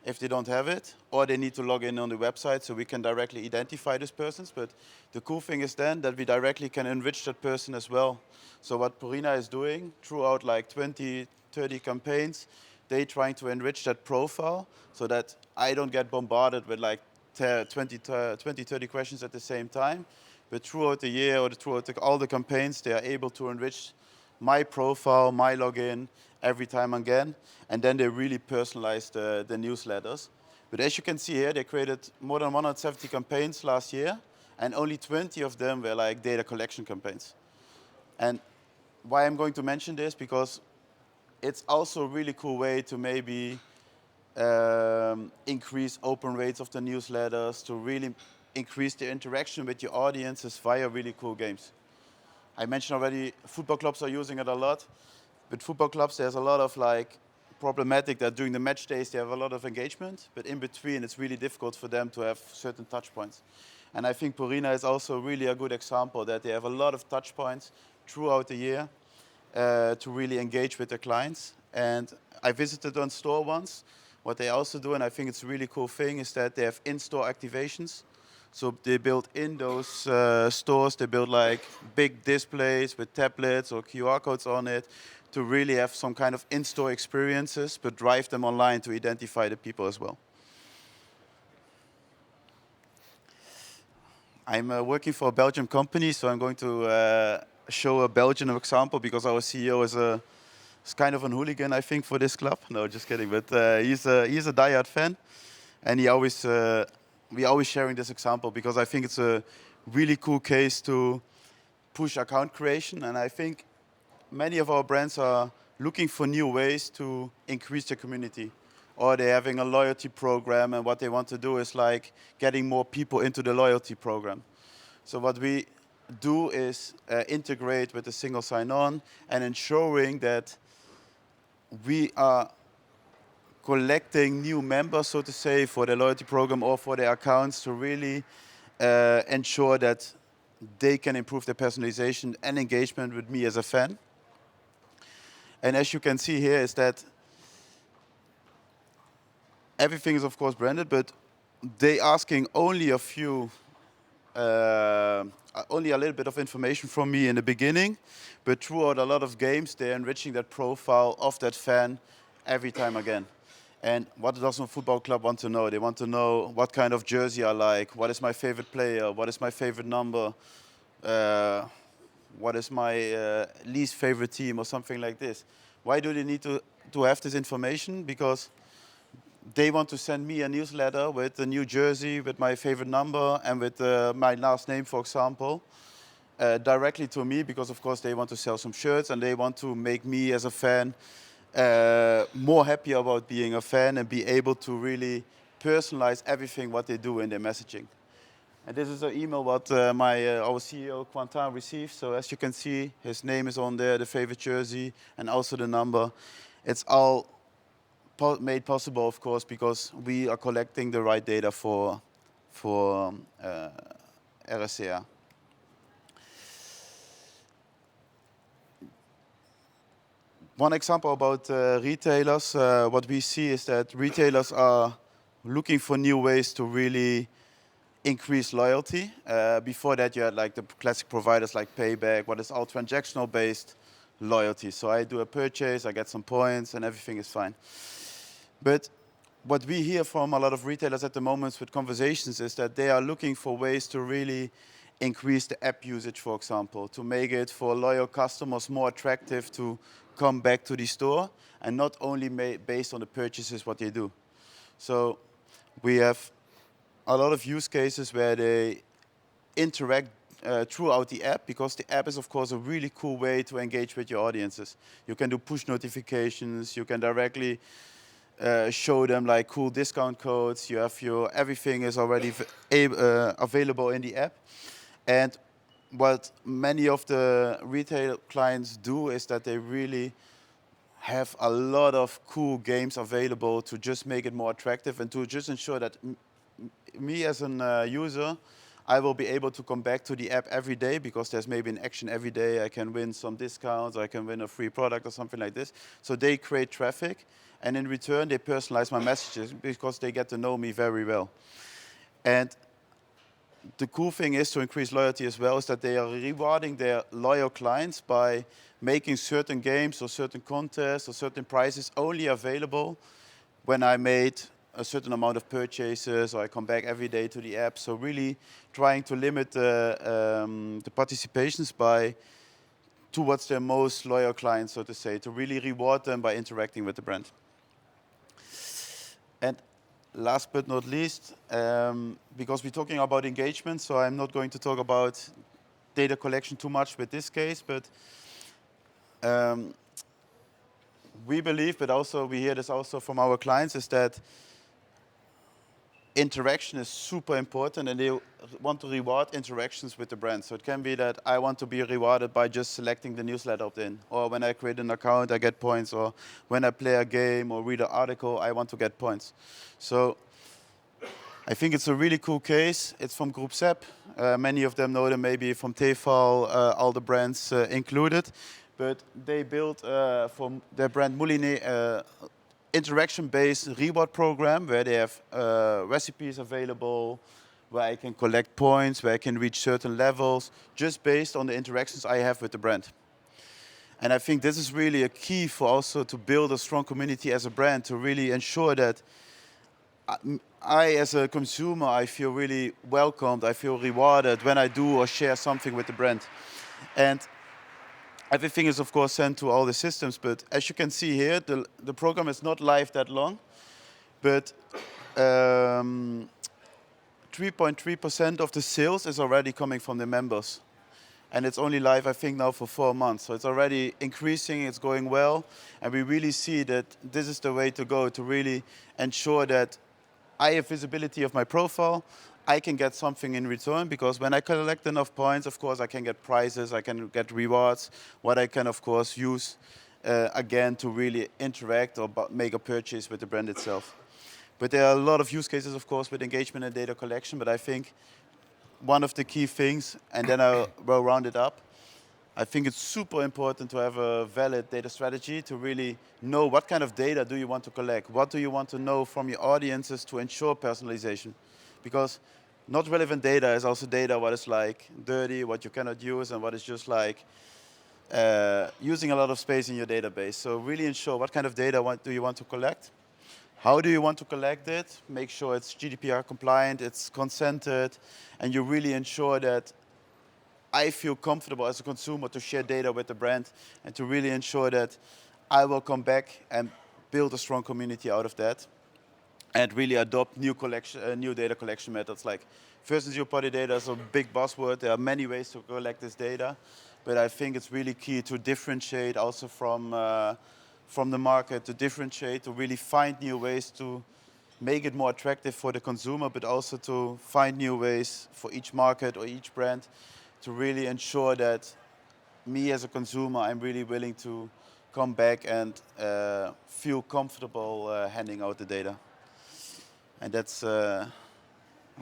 if they don't have it, or they need to log in on the website so we can directly identify these persons. But the cool thing is then that we directly can enrich that person as well. So what Purina is doing throughout like 20, 30 campaigns, they trying to enrich that profile so that I don't get bombarded with like 20, 30 questions at the same time. But throughout the year or throughout all the campaigns, they are able to enrich my profile, my login, every time again. And then they really personalize the newsletters. But as you can see here, they created more than 170 campaigns last year, and only 20 of them were like data collection campaigns. And why I'm going to mention this, because it's also a really cool way to maybe increase open rates of the newsletters, to really increase the interaction with your audiences via really cool games. I mentioned already football clubs are using it a lot. With football clubs, there's a lot of like problematic that during the match days they have a lot of engagement, but in between it's really difficult for them to have certain touch points. And I think Purina is also really a good example that they have a lot of touch points throughout the year to really engage with their clients. And I visited on store once. What they also do, and I think it's a really cool thing, is that they have in-store activations. So they build in those stores, they build like big displays with tablets or QR codes on it to really have some kind of in-store experiences, but drive them online to identify the people as well. I'm working for a Belgian company, so I'm going to show a Belgian example because our CEO is kind of a hooligan, I think, for this club. No, just kidding. But he's a diehard fan, and we always sharing this example because I think it's a really cool case to push account creation. And I think many of our brands are looking for new ways to increase their community, or they're having a loyalty program, and what they want to do is like getting more people into the loyalty program. So what we do is integrate with a single sign-on and ensuring that we are collecting new members, so to say, for the loyalty program or for their accounts to really ensure that they can improve their personalization and engagement with me as a fan. And as you can see here is that everything is of course branded, but they asking only a few only a little bit of information from me in the beginning, but throughout a lot of games, they're enriching that profile of that fan every time again. And what does a football club want to know? They want to know what kind of jersey I like, what is my favorite player, what is my favorite number, what is my least favorite team or something like this. Why do they need to have this information? Because they want to send me a newsletter with the new jersey, with my favorite number, and with my last name, for example, directly to me, because of course they want to sell some shirts and they want to make me as a fan more happy about being a fan and be able to really personalize everything what they do in their messaging. And this is an email what our CEO Quentin received. So as you can see, his name is on there, the favorite jersey, and also the number. It's all made possible, of course, because we are collecting the right data for RSCA. One example about retailers, what we see is that retailers are looking for new ways to really increase loyalty. Before that, you had like the classic providers like Payback, what is all transactional based loyalty. So I do a purchase, I get some points, and everything is fine. But what we hear from a lot of retailers at the moment with conversations is that they are looking for ways to really increase the app usage, for example, to make it for loyal customers more attractive to come back to the store, and not only based on the purchases what they do. So we have a lot of use cases where they interact throughout the app, because the app is of course a really cool way to engage with your audiences. You can do push notifications, you can directly show them like cool discount codes. You have everything is already available in the app. And what many of the retail clients do is that they really have a lot of cool games available to just make it more attractive and to just ensure that me as a user, I will be able to come back to the app every day, because there's maybe an action every day. I can win some discounts, I can win a free product or something like this. So they create traffic, and in return they personalize my messages because they get to know me very well. And the cool thing is, to increase loyalty as well, is that they are rewarding their loyal clients by making certain games or certain contests or certain prizes only available when I made a certain amount of purchases, or I come back every day to the app. So really trying to limit the participations towards their most loyal clients, so to say, to really reward them by interacting with the brand. And last but not least, because we're talking about engagement, so I'm not going to talk about data collection too much with this case, but we believe, but also we hear this also from our clients, is that interaction is super important, and they want to reward interactions with the brand. So it can be that I want to be rewarded by just selecting the newsletter opt-in, or when I create an account, I get points, or when I play a game or read an article, I want to get points. So I think it's a really cool case. It's from Group SEP. Many of them know them maybe from Tefal, all the brands included. But they built for their brand Moulinet interaction-based reward program where they have recipes available, where I can collect points, where I can reach certain levels, just based on the interactions I have with the brand. And I think this is really a key for also to build a strong community as a brand, to really ensure that I, as a consumer, I feel really welcomed, I feel rewarded when I do or share something with the brand. And everything is, of course, sent to all the systems, but as you can see here, the program is not live that long, but 3.3% of the sales is already coming from the members. And it's only live, I think, now for 4 months. So it's already increasing, it's going well, and we really see that this is the way to go, to really ensure that I have visibility of my profile, I can get something in return, because when I collect enough points, of course, I can get prizes, I can get rewards, what I can, of course, use again to really interact or make a purchase with the brand itself. But there are a lot of use cases, of course, with engagement and data collection, but I think one of the key things, and then I will round it up, I think it's super important to have a valid data strategy, to really know what kind of data do you want to collect, what do you want to know from your audiences to ensure personalization. Because not relevant data is also data what is like dirty, what you cannot use, and what is just like using a lot of space in your database. So really ensure what kind of data do you want to collect, how do you want to collect it, make sure it's GDPR compliant, it's consented, and you really ensure that I feel comfortable as a consumer to share data with the brand and to really ensure that I will come back and build a strong community out of that and really adopt new data collection methods like first and zero party data is a big buzzword. There are many ways to collect this data, but I think it's really key to differentiate also from the market, to differentiate, to really find new ways to make it more attractive for the consumer, but also to find new ways for each market or each brand to really ensure that me as a consumer, I'm really willing to come back and feel comfortable handing out the data. And that's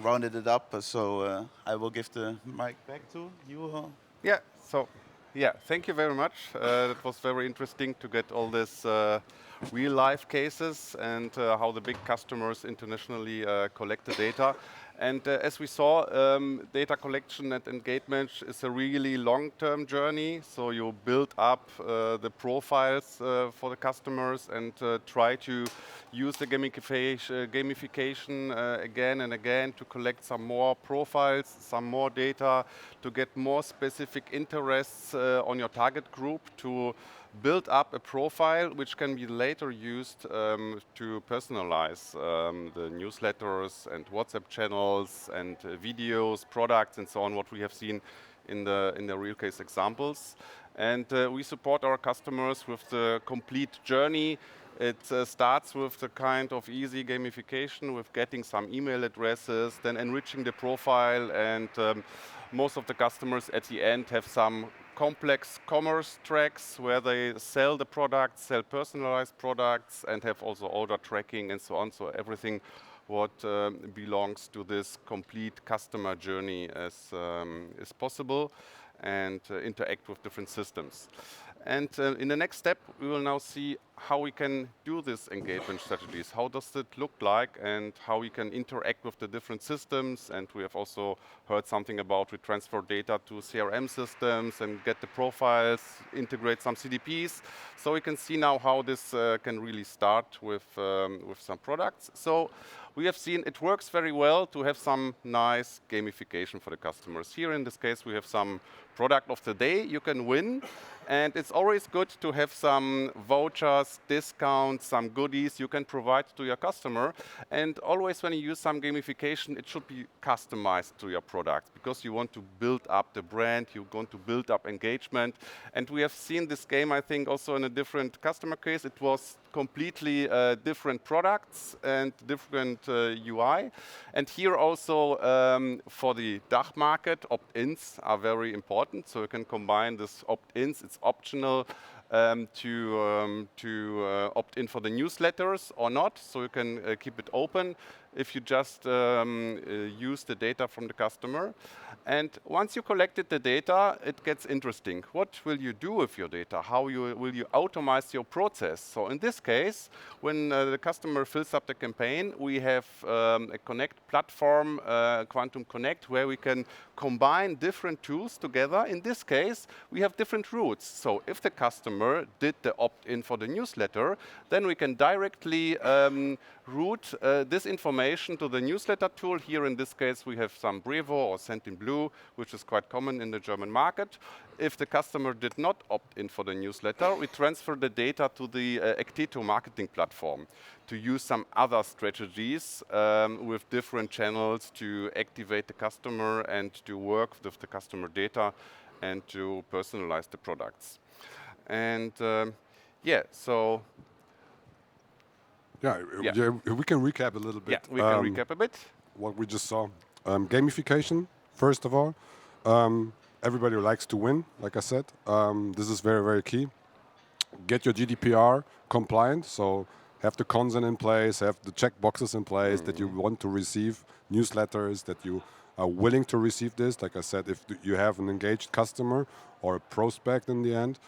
rounded it up. So I will give the mic back to you. Yeah, so yeah, thank you very much. That was very interesting to get all this real life cases and how the big customers internationally collect the data. And as we saw, data collection and engagement is a really long-term journey. So you build up the profiles for the customers and try to use the gamification again and again to collect some more profiles, some more data, to get more specific interests on your target group, to build up a profile which can be later used to personalize the newsletters and WhatsApp channels and videos, products, and so on, what we have seen in the real case examples. And we support our customers with the complete journey. It starts with the kind of easy gamification with getting some email addresses, then enriching the profile, and most of the customers at the end have some complex commerce tracks where they sell the products, sell personalized products, and have also order tracking and so on. So everything what belongs to this complete customer journey as is possible, and interact with different systems. And in the next step, we will now see how we can do this engagement strategies. How does it look like, and how we can interact with the different systems. And we have also heard something about we transfer data to CRM systems and get the profiles, integrate some CDPs. So we can see now how this can really start with some products. So we have seen it works very well to have some nice gamification for the customers. Here in this case, we have some product of the day you can win. And it's always good to have some vouchers, discounts, some goodies you can provide to your customer. And always when you use some gamification, it should be customized to your product because you want to build up the brand, you want to build up engagement. And we have seen this game, I think, also in a different customer case. It was completely different products and different UI. And here also for the DACH market, opt-ins are very important. So you can combine this opt-ins. It's optional to opt in for the newsletters or not. So you can keep it open if you just use the data from the customer. And once you collected the data, it gets interesting. What will you do with your data? How will you automate your process? So in this case, when the customer fills up the campaign, we have a Connect platform, Quantum Connect, where we can combine different tools together. In this case, we have different routes. So if the customer did the opt-in for the newsletter, then we can directly route this information to the newsletter tool. Here in this case, we have some Brevo or Sendinblue, which is quite common in the German market. If the customer did not opt in for the newsletter, we transfer the data to the Ecteto marketing platform to use some other strategies with different channels to activate the customer and to work with the customer data and to personalize the products. And yeah, so yeah, we can recap a little bit. Yeah, we can recap a bit. What we just saw. Gamification, first of all. Everybody likes to win, like I said. This is very, very key. Get your GDPR compliant, so have the consent in place, have the check boxes in place that you want to receive newsletters, that you are willing to receive this. Like I said, if you have an engaged customer or a prospect in the end,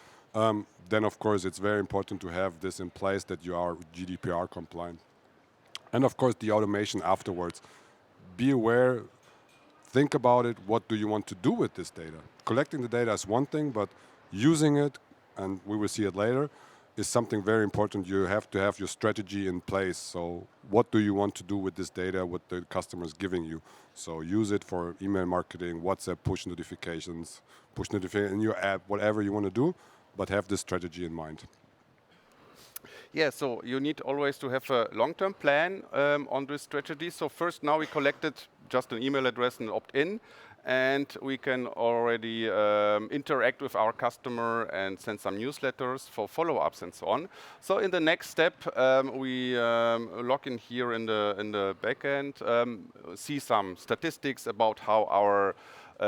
then of course it's very important to have this in place that you are GDPR compliant. And of course the automation afterwards. Be aware think about it. What do you want to do with this data? Collecting the data is one thing, but using it, and we will see it later, is something very important. You have to have your strategy in place. So what do you want to do with this data, what the customer is giving you? So use it for email marketing, WhatsApp, push notifications in your app, whatever you want to do, but have this strategy in mind. Yeah, so you need always to have a long-term plan on this strategy. So first, now we collected just an email address and opt-in, and we can already interact with our customer and send some newsletters for follow-ups and so on. So in the next step, we log in here in the backend, see some statistics about how our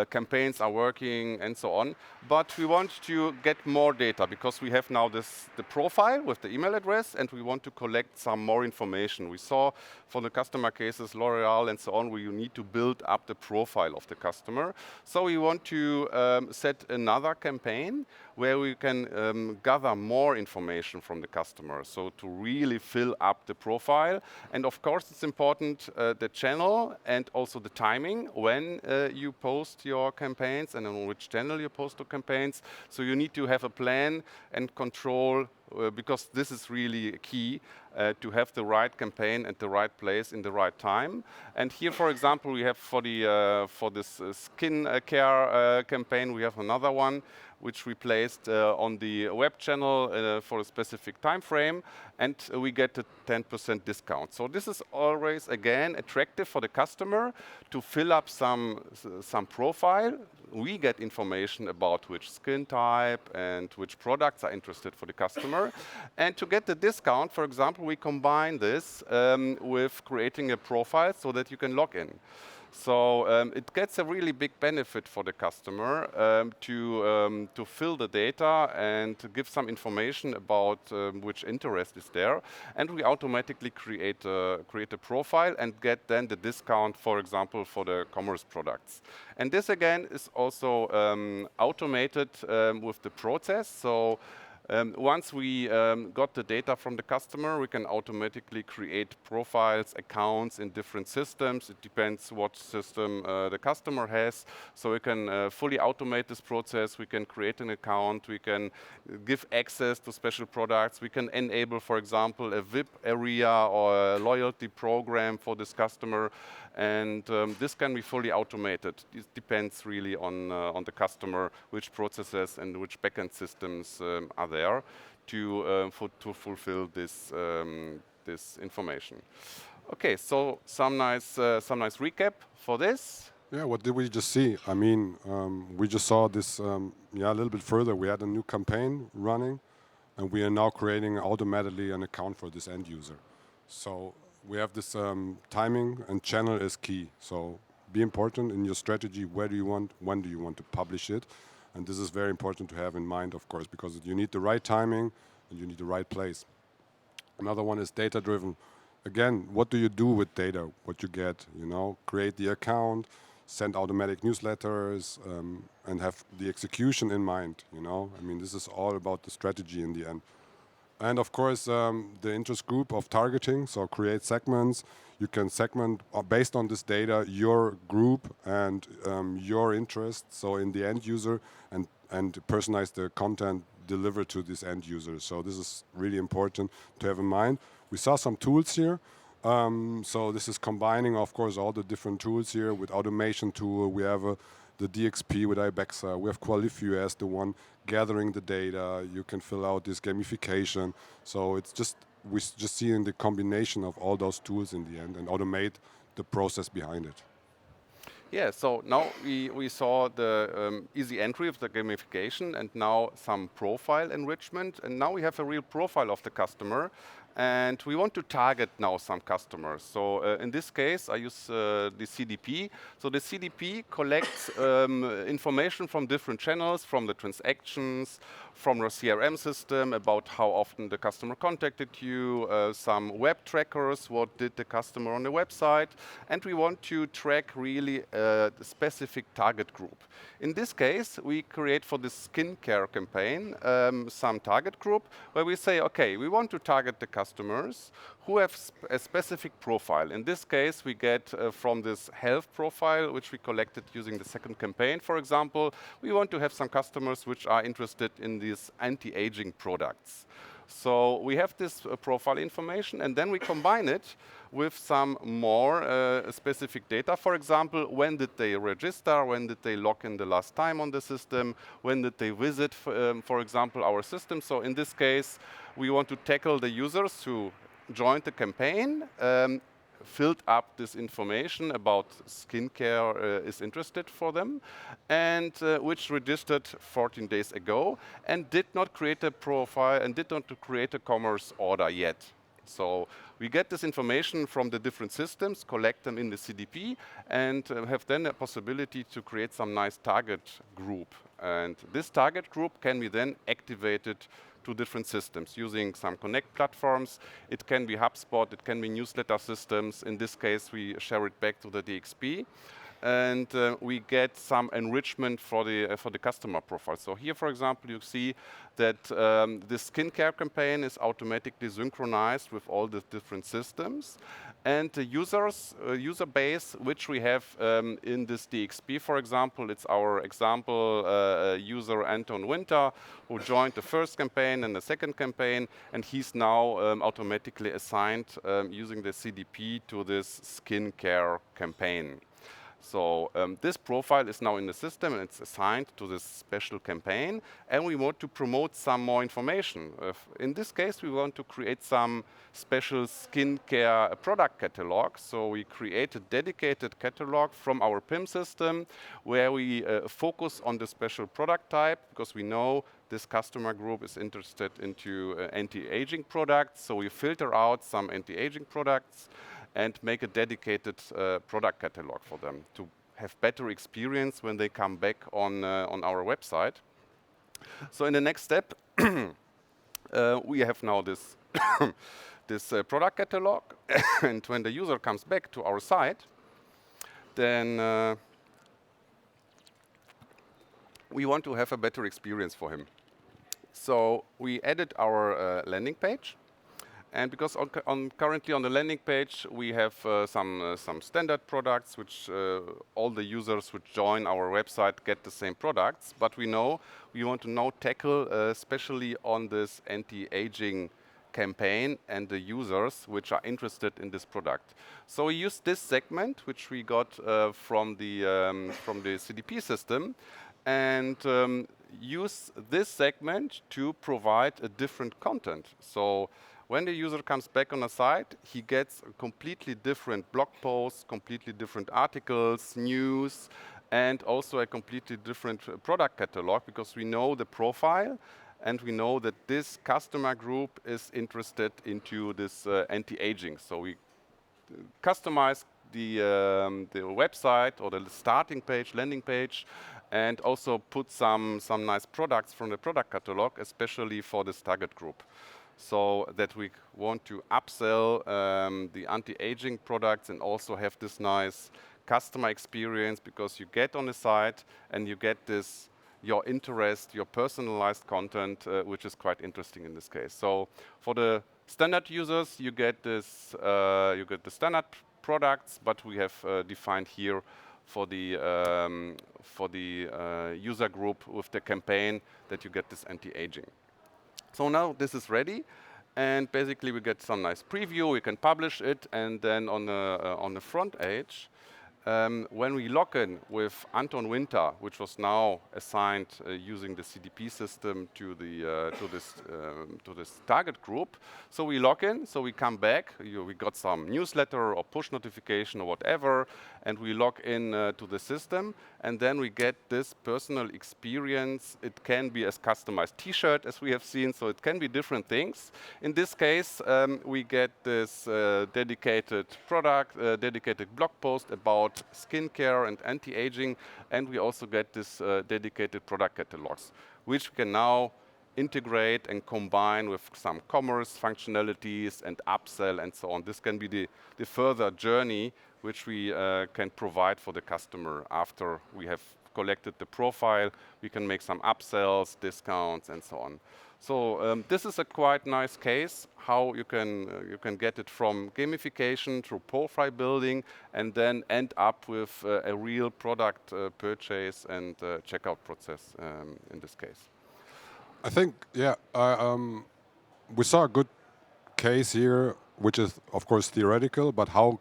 campaigns are working and so on. But we want to get more data because we have now the profile with the email address, and we want to collect some more information. We saw for the customer cases, L'Oreal and so on, where you need to build up the profile of the customer. So we want to set another campaign where we can gather more information from the customer, so to really fill up the profile. And of course, it's important the channel and also the timing when you post your campaigns and on which channel you post the campaigns. So you need to have a plan and control because this is really key to have the right campaign at the right place in the right time. And here, for example, we have for this skin care campaign, we have another one which we placed on the web channel for a specific time frame, and we get a 10% discount. So this is always, again, attractive for the customer to fill up some profile. We get information about which skin type and which products are interested for the customer. And to get the discount, for example, we combine this with creating a profile so that you can log in. So it gets a really big benefit for the customer to fill the data and to give some information about which interest is there. And we automatically create a profile and get then the discount, for example, for the commerce products. And this again is also automated with the process. So once we got the data from the customer, we can automatically create profiles, accounts in different systems. It depends what system the customer has. So we can fully automate this process. We can create an account. We can give access to special products. We can enable, for example, a VIP area or a loyalty program for this customer. And this can be fully automated. It depends really on the customer, which processes and which backend systems are there to fulfill this information. Okay, so some nice recap for this. Yeah, what did we just see? I mean, we just saw this, a little bit further. We had a new campaign running, and we are now creating automatically an account for this end user. So we have this timing, and channel is key. So be important in your strategy. When do you want to publish it? And this is very important to have in mind, of course, because you need the right timing and you need the right place. Another one is data-driven. Again, what do you do with data, what you get? Create the account, send automatic newsletters, and have the execution in mind. I mean, this is all about the strategy in the end. And of course, the interest group of targeting, so create segments. You can segment based on this data your group and your interests, so in the end user, and personalize the content delivered to this end user. So this is really important to have in mind. We saw some tools here. So this is combining, of course, all the different tools here with automation tool. We have the DXP with Ibexa. We have Qualify as the one gathering the data. You can fill out this gamification. So it's just we just see in the combination of all those tools in the end and automate the process behind it. Yeah, so now we saw the easy entry of the gamification and now some profile enrichment. And now we have a real profile of the customer. And we want to target now some customers. So in this case, I use the CDP. So the CDP collects information from different channels, from the transactions, from your CRM system about how often the customer contacted you, some web trackers, what did the customer on the website. And we want to track really a specific target group. In this case, we create for the skincare campaign some target group where we say, okay, we want to target the customers who have a specific profile. In this case, we get from this health profile, which we collected using the second campaign, for example, we want to have some customers which are interested in these anti-aging products. So we have this profile information, and then we combine it with some more specific data. For example, when did they register? When did they log in the last time on the system? When did they visit, for example, our system? So in this case, we want to tackle the users who joined the campaign, filled up this information about skincare is interested for them, and which registered 14 days ago and did not create a profile and did not create a commerce order yet. So we get this information from the different systems, collect them in the CDP, and have then a possibility to create some nice target group. And this target group can be then activated to different systems using some connect platforms. It can be HubSpot, it can be newsletter systems. In this case, we share it back to the DXP, and we get some enrichment for the customer profile. So here, for example, you see that the skincare campaign is automatically synchronized with all the different systems, and the user base which we have in this DXP, for example, it's our example user Anton Winter, who joined the first campaign and the second campaign, and he's now automatically assigned using the CDP to this skincare campaign. So this profile is now in the system and it's assigned to this special campaign, and we want to promote some more information. In this case, we want to create some special skincare product catalog. So we create a dedicated catalog from our PIM system where we focus on the special product type, because we know this customer group is interested into anti-aging products. So we filter out some anti-aging products and make a dedicated product catalog for them to have better experience when they come back on our website. So in the next step, we have now this this product catalog, and when the user comes back to our site, then we want to have a better experience for him. So we added our landing page. And because currently on the landing page we have some standard products which all the users who join our website get the same products, but we know we want to now tackle especially on this anti-aging campaign and the users which are interested in this product. So we use this segment which we got from the CDP system, and use this segment to provide a different content. So when the user comes back on the site, he gets a completely different blog posts, completely different articles, news, and also a completely different product catalog, because we know the profile and we know that this customer group is interested into this anti-aging. So we customize the website or the starting page, landing page, and also put some nice products from the product catalog, especially for this target group. So that we want to upsell the anti-aging products and also have this nice customer experience, because you get on the site and you get this, your interest, your personalized content, which is quite interesting in this case. So for the standard users, you get this, you get the standard products, but we have defined here for the user group with the campaign that you get this anti-aging. So now this is ready, and basically we get some nice preview. We can publish it, and then on the front page, when we log in with Anton Winter, which was now assigned using the CDP system to this target group, so we log in, so we come back. We got some newsletter or push notification or whatever, and we log in to the system, and then we get this personal experience. It can be a customized T-shirt, as we have seen, so it can be different things. In this case, we get this dedicated product, dedicated blog post about skincare and anti-aging, and we also get this dedicated product catalogs, which we can now integrate and combine with some commerce functionalities and upsell and so on. This can be the further journey which we can provide for the customer after we have collected the profile, we can make some upsells, discounts, and so on. So this is a quite nice case how you can get it from gamification through profile building and then end up with a real product purchase and checkout process in this case. I think, yeah, we saw a good case here, which is of course theoretical, but how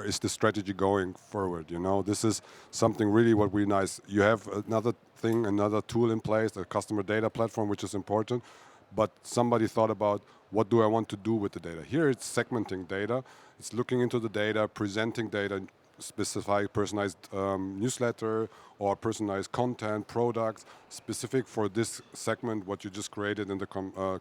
is the strategy going forward? You know, this is something really what we nice. You have another thing, another tool in place, the customer data platform, which is important. But somebody thought about what do I want to do with the data? Here it's segmenting data. It's looking into the data, presenting data, specify personalized newsletter or personalized content, products, specific for this segment, what you just created in the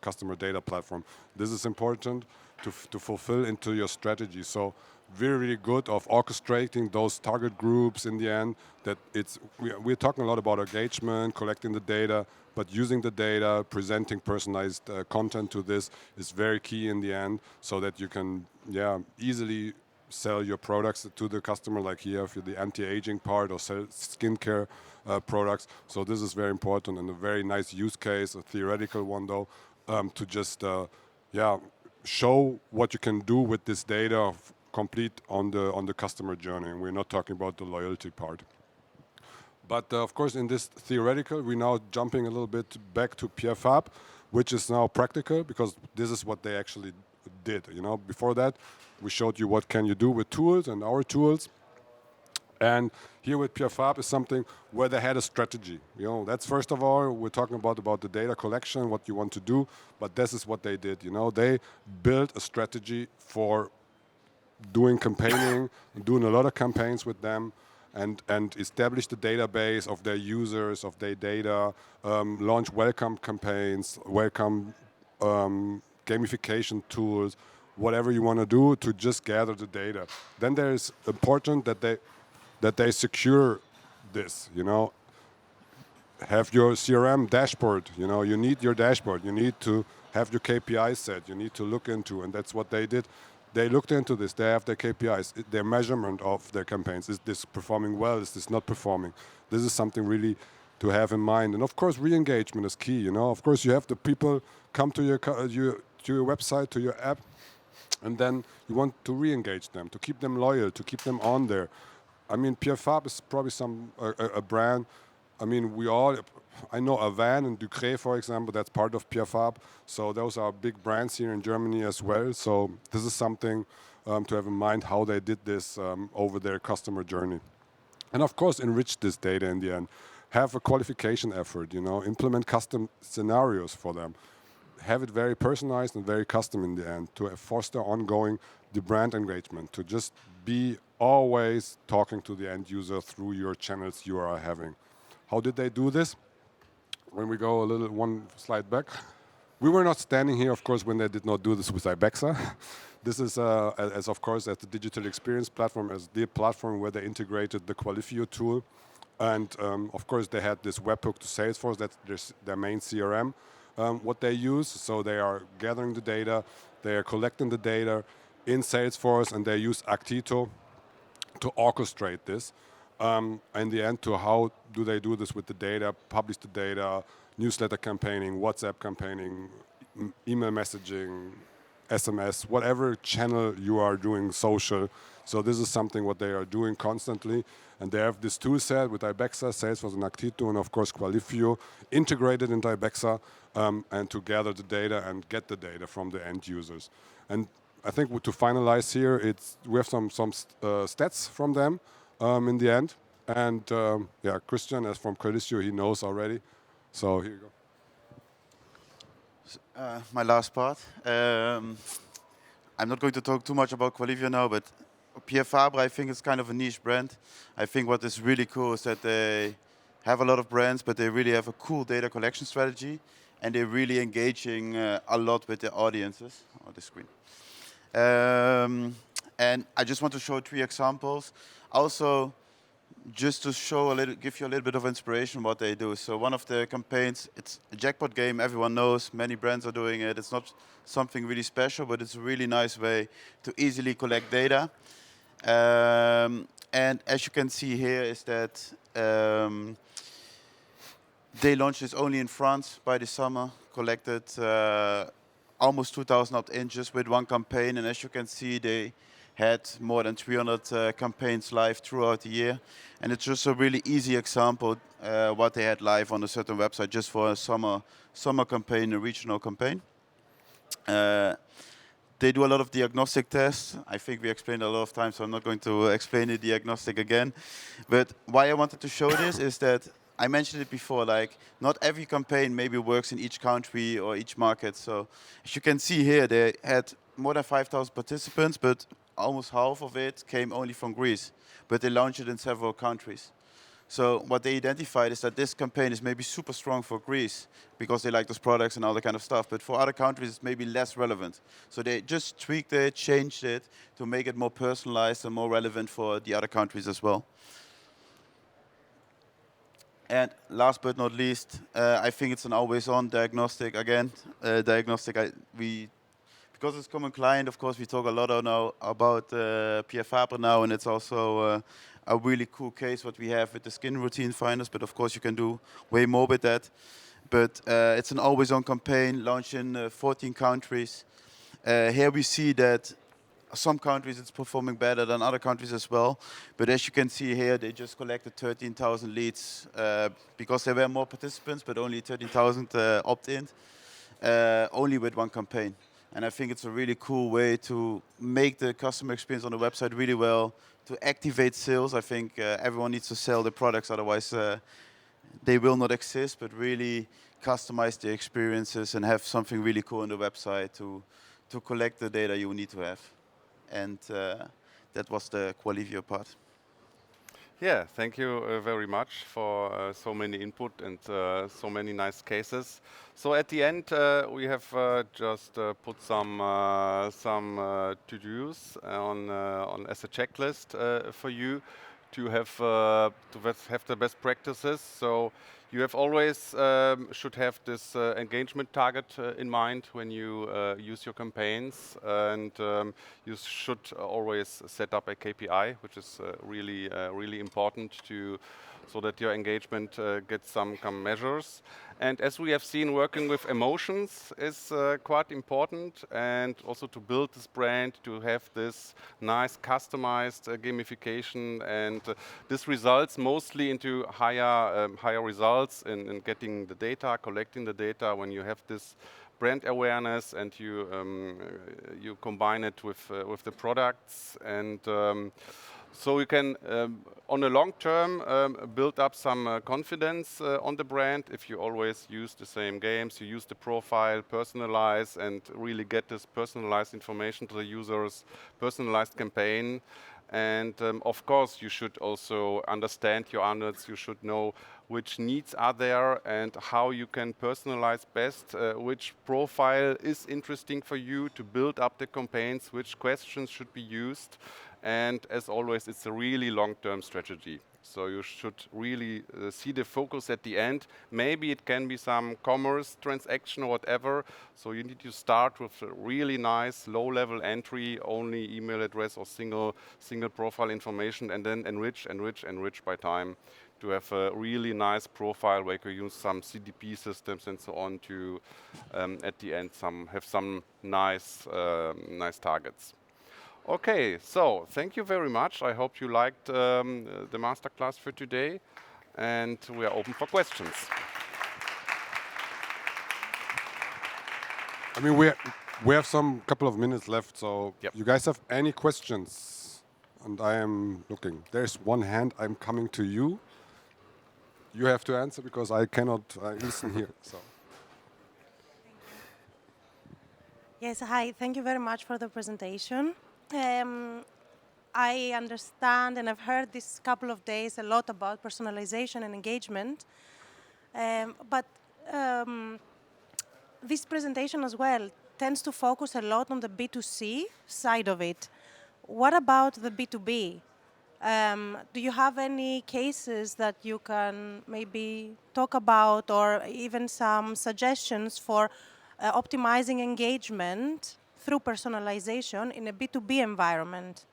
customer data platform. This is important to fulfill into your strategy. So very, really good of orchestrating those target groups in the end. That we're talking a lot about engagement, collecting the data, but using the data, presenting personalized content to this is very key in the end, so that you can easily sell your products to the customer, like here for the anti-aging part, or sell skincare products. So this is very important and a very nice use case, a theoretical one though, to just show what you can do with this data complete on the customer journey. And we're not talking about the loyalty part. But of course, in this theoretical, we're now jumping a little bit back to PFAP, which is now practical, because this is what they actually did. You know, before that, we showed you what can you do with tools and our tools. And here with PFAP is something where they had a strategy. You know, that's first of all, we're talking about the data collection, what you want to do, but this is what they did. You know, they built a strategy for doing campaigning, doing a lot of campaigns with them, and establish the database of their users, of their data, launch welcome campaigns, welcome gamification tools, whatever you want to do to just gather the data. Then there is important that they secure this, you know. Have your CRM dashboard, you know, you need your dashboard, you need to have your KPIs set, you need to look into, and that's what they did. They looked into this, they have their KPIs, their measurement of their campaigns. Is this performing well, is this not performing? This is something really to have in mind. And of course, re-engagement is key, you know. Of course, you have the people come to your website, to your app, and then you want to re-engage them, to keep them loyal, to keep them on there. I mean, PFAP is probably a brand. I mean, I know Avan and Ducré, for example, that's part of PFAP. So those are big brands here in Germany as well. So this is something to have in mind, how they did this over their customer journey. And of course, enrich this data in the end. Have a qualification effort, you know, implement custom scenarios for them. Have it very personalized and very custom in the end, to foster ongoing the brand engagement, to just be always talking to the end user through your channels you are having. How did they do this? When we go one slide back, we were not standing here, of course, when they did not do this with Ibexa. This is, as of course, as the digital experience platform, as the platform where they integrated the Qualifio tool. And of course, they had this webhook to Salesforce, that's their main CRM, what they use. So they are gathering the data, they are collecting the data in Salesforce, and they use Actito to orchestrate this. In the end, to how do they do this with the data, publish the data, newsletter campaigning, WhatsApp campaigning, email messaging, SMS, whatever channel you are doing, social. So this is something what they are doing constantly. And they have this tool set with Ibexa, Salesforce and Actito, and of course Qualifio integrated into Ibexa, and to gather the data and get the data from the end users. And I think to finalize here, we have some stats from them. In the end. And Christian, as from Qualifio, he knows already. So here you go. My last part. I'm not going to talk too much about Qualifio now, but Pierre Fabre, I think, is kind of a niche brand. I think what is really cool is that they have a lot of brands, but they really have a cool data collection strategy, and they're really engaging a lot with their audiences on the screen. And I just want to show 3 examples. Also, just to give you a little bit of inspiration what they do. So one of the campaigns, it's a jackpot game, everyone knows, many brands are doing it. It's not something really special, but it's a really nice way to easily collect data. And as you can see here is that They launched this only in France by the summer, collected almost 2,000 opt-in just with one campaign, and as you can see, they had more than 300 campaigns live throughout the year, and it's just a really easy example what they had live on a certain website just for a summer campaign, a regional campaign. They do a lot of diagnostic tests. I think we explained a lot of times, so I'm not going to explain the diagnostic again. But why I wanted to show this is that I mentioned it before, like not every campaign maybe works in each country or each market. So as you can see here, they had more than 5,000 participants, but almost half of it came only from Greece. But they launched it in several countries. So what they identified is that this campaign is maybe super strong for Greece because they like those products and all that kind of stuff. But for other countries, it's maybe less relevant. So they just tweaked it, changed it to make it more personalized and more relevant for the other countries as well. And last but not least, I think it's an always-on diagnostic again. Because it's common client, of course, we talk a lot now about Pierre Fabre now, and it's also a really cool case what we have with the skin routine finders. But of course, you can do way more with that. But it's an always-on campaign launched in 14 countries. Here we see that some countries it's performing better than other countries as well. But as you can see here, they just collected 13,000 leads because there were more participants, but only 13,000 opt-in, only with one campaign. And I think it's a really cool way to make the customer experience on the website really well, to activate sales. I think everyone needs to sell the products, otherwise they will not exist, but really customize the experiences and have something really cool on the website to collect the data you need to have. And that was the Qualivio part. Yeah, thank you very much for so many input and so many nice cases. So at the end, we have just put some to-dos on as a checklist for you to have the best practices. So you have always should have this engagement target in mind when you use your campaigns, and you should always set up a KPI, which is really important so that your engagement gets some measures. And as we have seen, working with emotions is quite important, and also to build this brand, to have this nice customized gamification, and this results mostly into higher results in getting the data, collecting the data when you have this brand awareness and you combine it with the products, and so you can, on a long term, build up some confidence on the brand if you always use the same games, you use the profile, personalize, and really get this personalized information to the users, personalized campaign. And of course, you should also understand your audience. You should know which needs are there and how you can personalize best, which profile is interesting for you to build up the campaigns, which questions should be used. And as always, it's a really long-term strategy. So you should really see the focus at the end. Maybe it can be some commerce transaction or whatever. So you need to start with a really nice low-level entry, only email address or single profile information, and then enrich by time to have a really nice profile where you can use some CDP systems and so on to, at the end, have some nice targets. Okay, so thank you very much. I hope you liked the masterclass for today, and we are open for questions. I mean, we have some couple of minutes left, so Yep. You guys have any questions? And I am looking. There's one hand. I'm coming to you. You have to answer because I cannot listen here. So. Yes, hi. Thank you very much for the presentation. I understand, and I've heard this couple of days a lot about personalization and engagement. But this presentation as well tends to focus a lot on the B2C side of it. What about the B2B? Do you have any cases that you can maybe talk about, or even some suggestions for optimizing engagement through personalization in a B2B environment?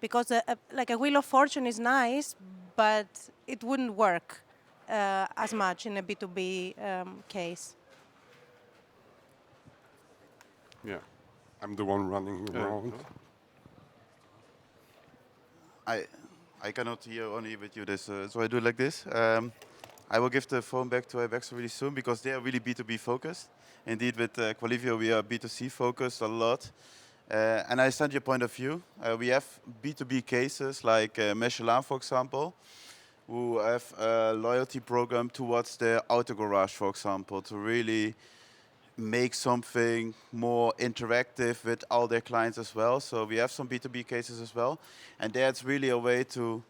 because like a Wheel of Fortune is nice, but it wouldn't work as much in a B2B case. Yeah, I'm the one running around. no. I cannot hear only with you this, so I do it like this. I will give the phone back to Ibexa really soon because they are really B2B focused. Indeed, with Qualivio, we are B2C focused a lot. And I understand your point of view. We have B2B cases like Michelin, for example, who have a loyalty program towards their auto garage, for example, to really make something more interactive with all their clients as well. So we have some B2B cases as well. And that's really a way to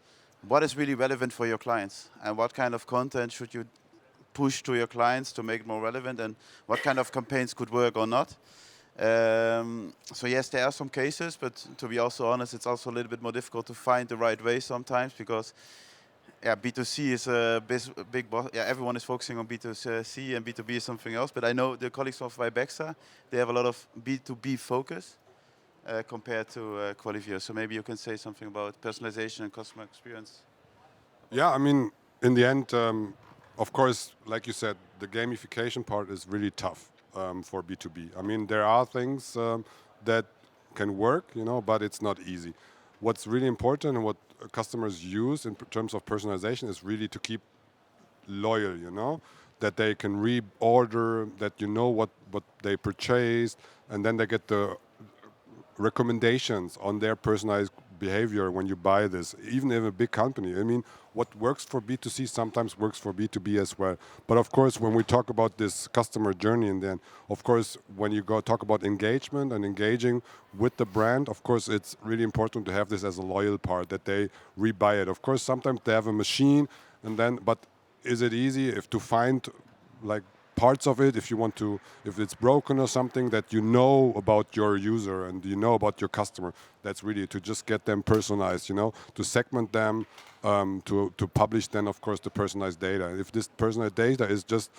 what is really relevant for your clients and what kind of content should you push to your clients to make it more relevant and what kind of campaigns could work or not. So yes, there are some cases, but to be also honest, it's also a little bit more difficult to find the right way sometimes because B2C is a big boss. Yeah, everyone is focusing on B2C and B2B is something else. But I know the colleagues of Ibexa, they have a lot of B2B focus compared to Qualivio. So maybe you can say something about personalization and customer experience. Yeah, I mean, in the end, of course, like you said, the gamification part is really tough for B2B. I mean, there are things that can work, but it's not easy. What's really important and what customers use in terms of personalization is really to keep loyal, that they can reorder, that what they purchased, and then they get the recommendations on their personalized behavior when you buy this, even in a big company. I mean, what works for B2C sometimes works for B2B as well. But of course, when we talk about this customer journey, and then, of course, when you go talk about engagement and engaging with the brand, of course, it's really important to have this as a loyal part, that they rebuy it. Of course, sometimes they have a machine, but is it easy if to find like parts of it if it's broken or something that about your user and about your customer? That's really to just get them personalized, to segment them, to publish then of course the personalized data. If this personalized data is just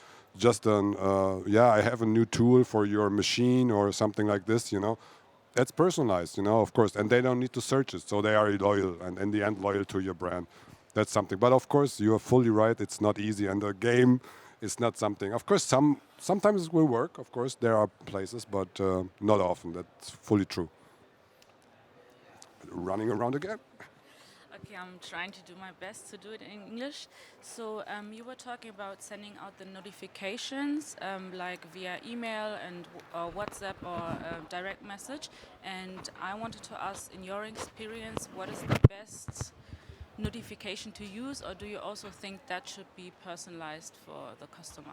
I have a new tool for your machine or something like this, that's personalized, of course, and they don't need to search it, so they are loyal and in the end loyal to your brand. That's something. But of course, you are fully right. It's not easy, and the game is not something. Of course, sometimes it will work. Of course, there are places, but not often. That's fully true. Running around again. Okay, I'm trying to do my best to do it in English. So you were talking about sending out the notifications like via email and WhatsApp or direct message. And I wanted to ask, in your experience, what is the best notification to use, or do you also think that should be personalized for the customer?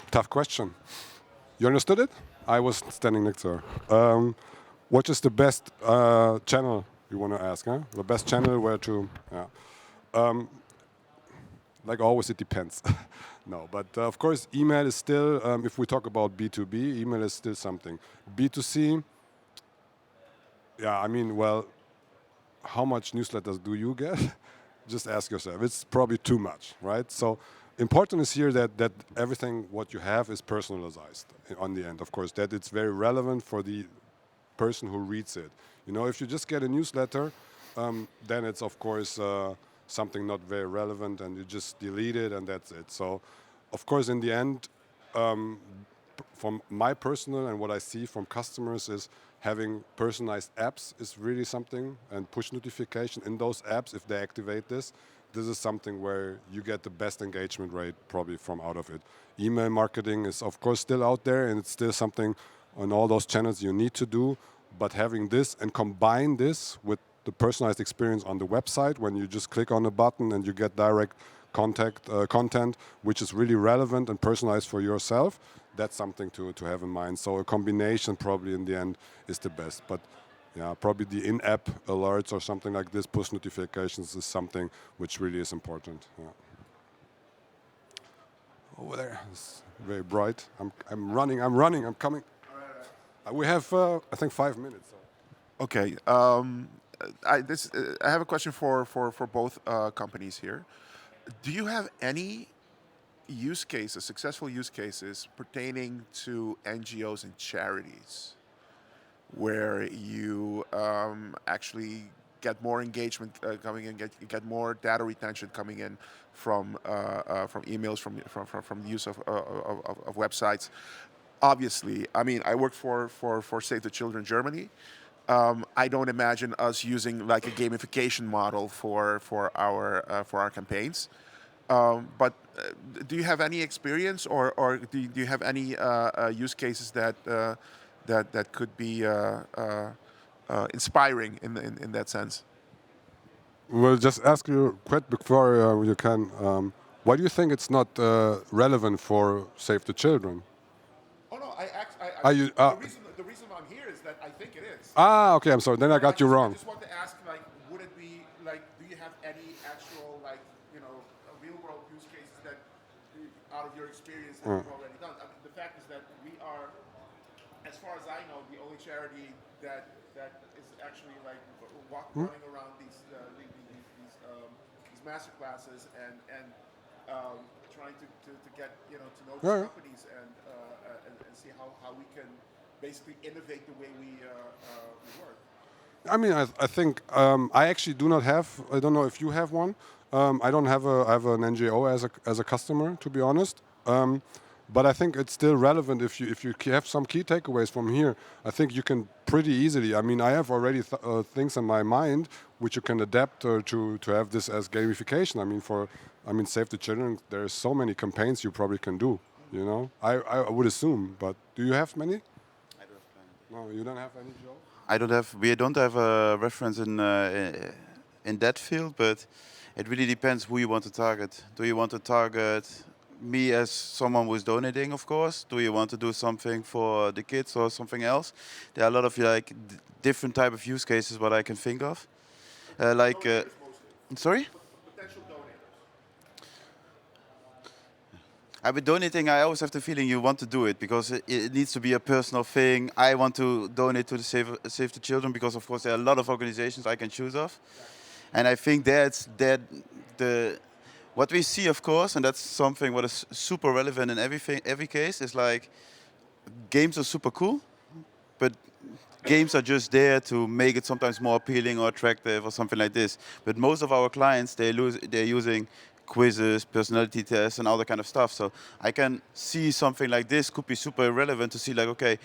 Tough question. You understood it? I was standing next to her. What is the best channel you want to ask? Huh? The best channel where to? Yeah. Like always, it depends. No, but of course, email is still. If we talk about B2B, email is still something. B2C. Yeah, I mean, well, how much newsletters do you get? Just ask yourself. It's probably too much, right? So important is here that everything what you have is personalized on the end. Of course, that it's very relevant for the person who reads it. If you just get a newsletter, then it's of course something not very relevant, and you just delete it, and that's it. So, of course, in the end, from my personal and what I see from customers is having personalized apps is really something, and push notification in those apps, if they activate this is something where you get the best engagement rate probably from out of it. Email marketing is of course still out there, and it's still something on all those channels you need to do, but having this and combine this with the personalized experience on the website, when you just click on a button and you get direct content which is really relevant and personalized for yourself, that's something to have in mind. So a combination probably in the end is the best. But yeah, probably the in-app alerts or something like this, push notifications, is something which really is important. Yeah. Over there, it's very bright. I'm running, I'm coming. We have, I think, 5 minutes. So. Okay. I have a question for both companies here. Do you have any successful use cases pertaining to NGOs and charities? where you actually get more engagement coming in, get more data retention coming in from emails, from the use of websites. Obviously, I mean, I work for Save the Children Germany. I don't imagine us using like a gamification model for our campaigns. But do you have any experience, or do you have any use cases that could be inspiring in that sense? We'll just ask you quick before you can. Why do you think it's not relevant for Save the Children? Oh no, Are you? the reason I'm here is that I think it is. Okay. I'm sorry. Then I got you I wrong. just want to ask, like, would it be like, do you have any actual, like, real world use cases that, out of your experience, that you've already done? I mean, the fact is that we are, as far as I know, the only charity that is actually like running around these master classes and trying to get to know these companies and see how we can basically innovate the way we work. I mean, I think I actually do not have. I don't know if you have one. I don't have I have an NGO as a customer, to be honest. But I think it's still relevant if you have some key takeaways from here. I think you can pretty easily. I mean, I have already things in my mind which you can adapt to have this as gamification. I mean, Save the Children. There's so many campaigns you probably can do. You know, I would assume. But do you have many? I don't have plenty. No, you don't have any, Joe? We don't have a reference in that field, but it really depends who you want to target. Do you want to target me as someone who's donating, of course? Do you want to do something for the kids or something else? There are a lot of different type of use cases what I can think of. Sorry? Potential donors. I've been donating. I always have the feeling you want to do it because it needs to be a personal thing. I want to donate to the Save the Children because, of course, there are a lot of organizations I can choose of, and I think what we see, of course, and that's something what is super relevant in every case is like games are super cool, but games are just there to make it sometimes more appealing or attractive or something like this. But most of our clients, they're using quizzes, personality tests, and all that kind of stuff. So I can see something like this could be super relevant to see, like, okay,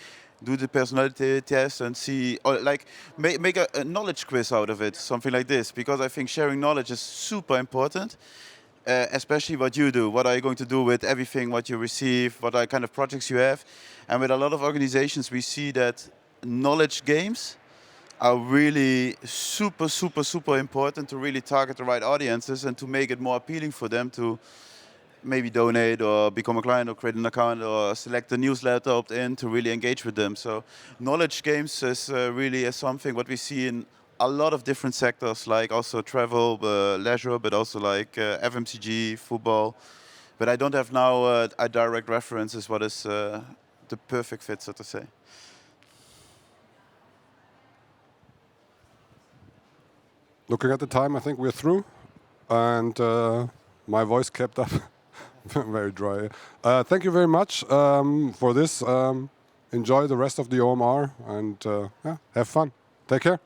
do the personality test and see, or like make a knowledge quiz out of it, something like this. Because I think sharing knowledge is super important. Especially what you do. What are you going to do with everything what you receive? What are kind of projects you have? And with a lot of organizations, we see that knowledge games are really super, super, super important to really target the right audiences and to make it more appealing for them to maybe donate or become a client or create an account or select a newsletter, opt in to really engage with them. So knowledge games is really something what we see in a lot of different sectors, like also travel, leisure, but also like FMCG, football. But I don't have now a direct reference as what is the perfect fit, so to say. Looking at the time, I think we're through, and my voice kept up. Very dry. Thank you very much for this. Enjoy the rest of the OMR, and have fun. Take care.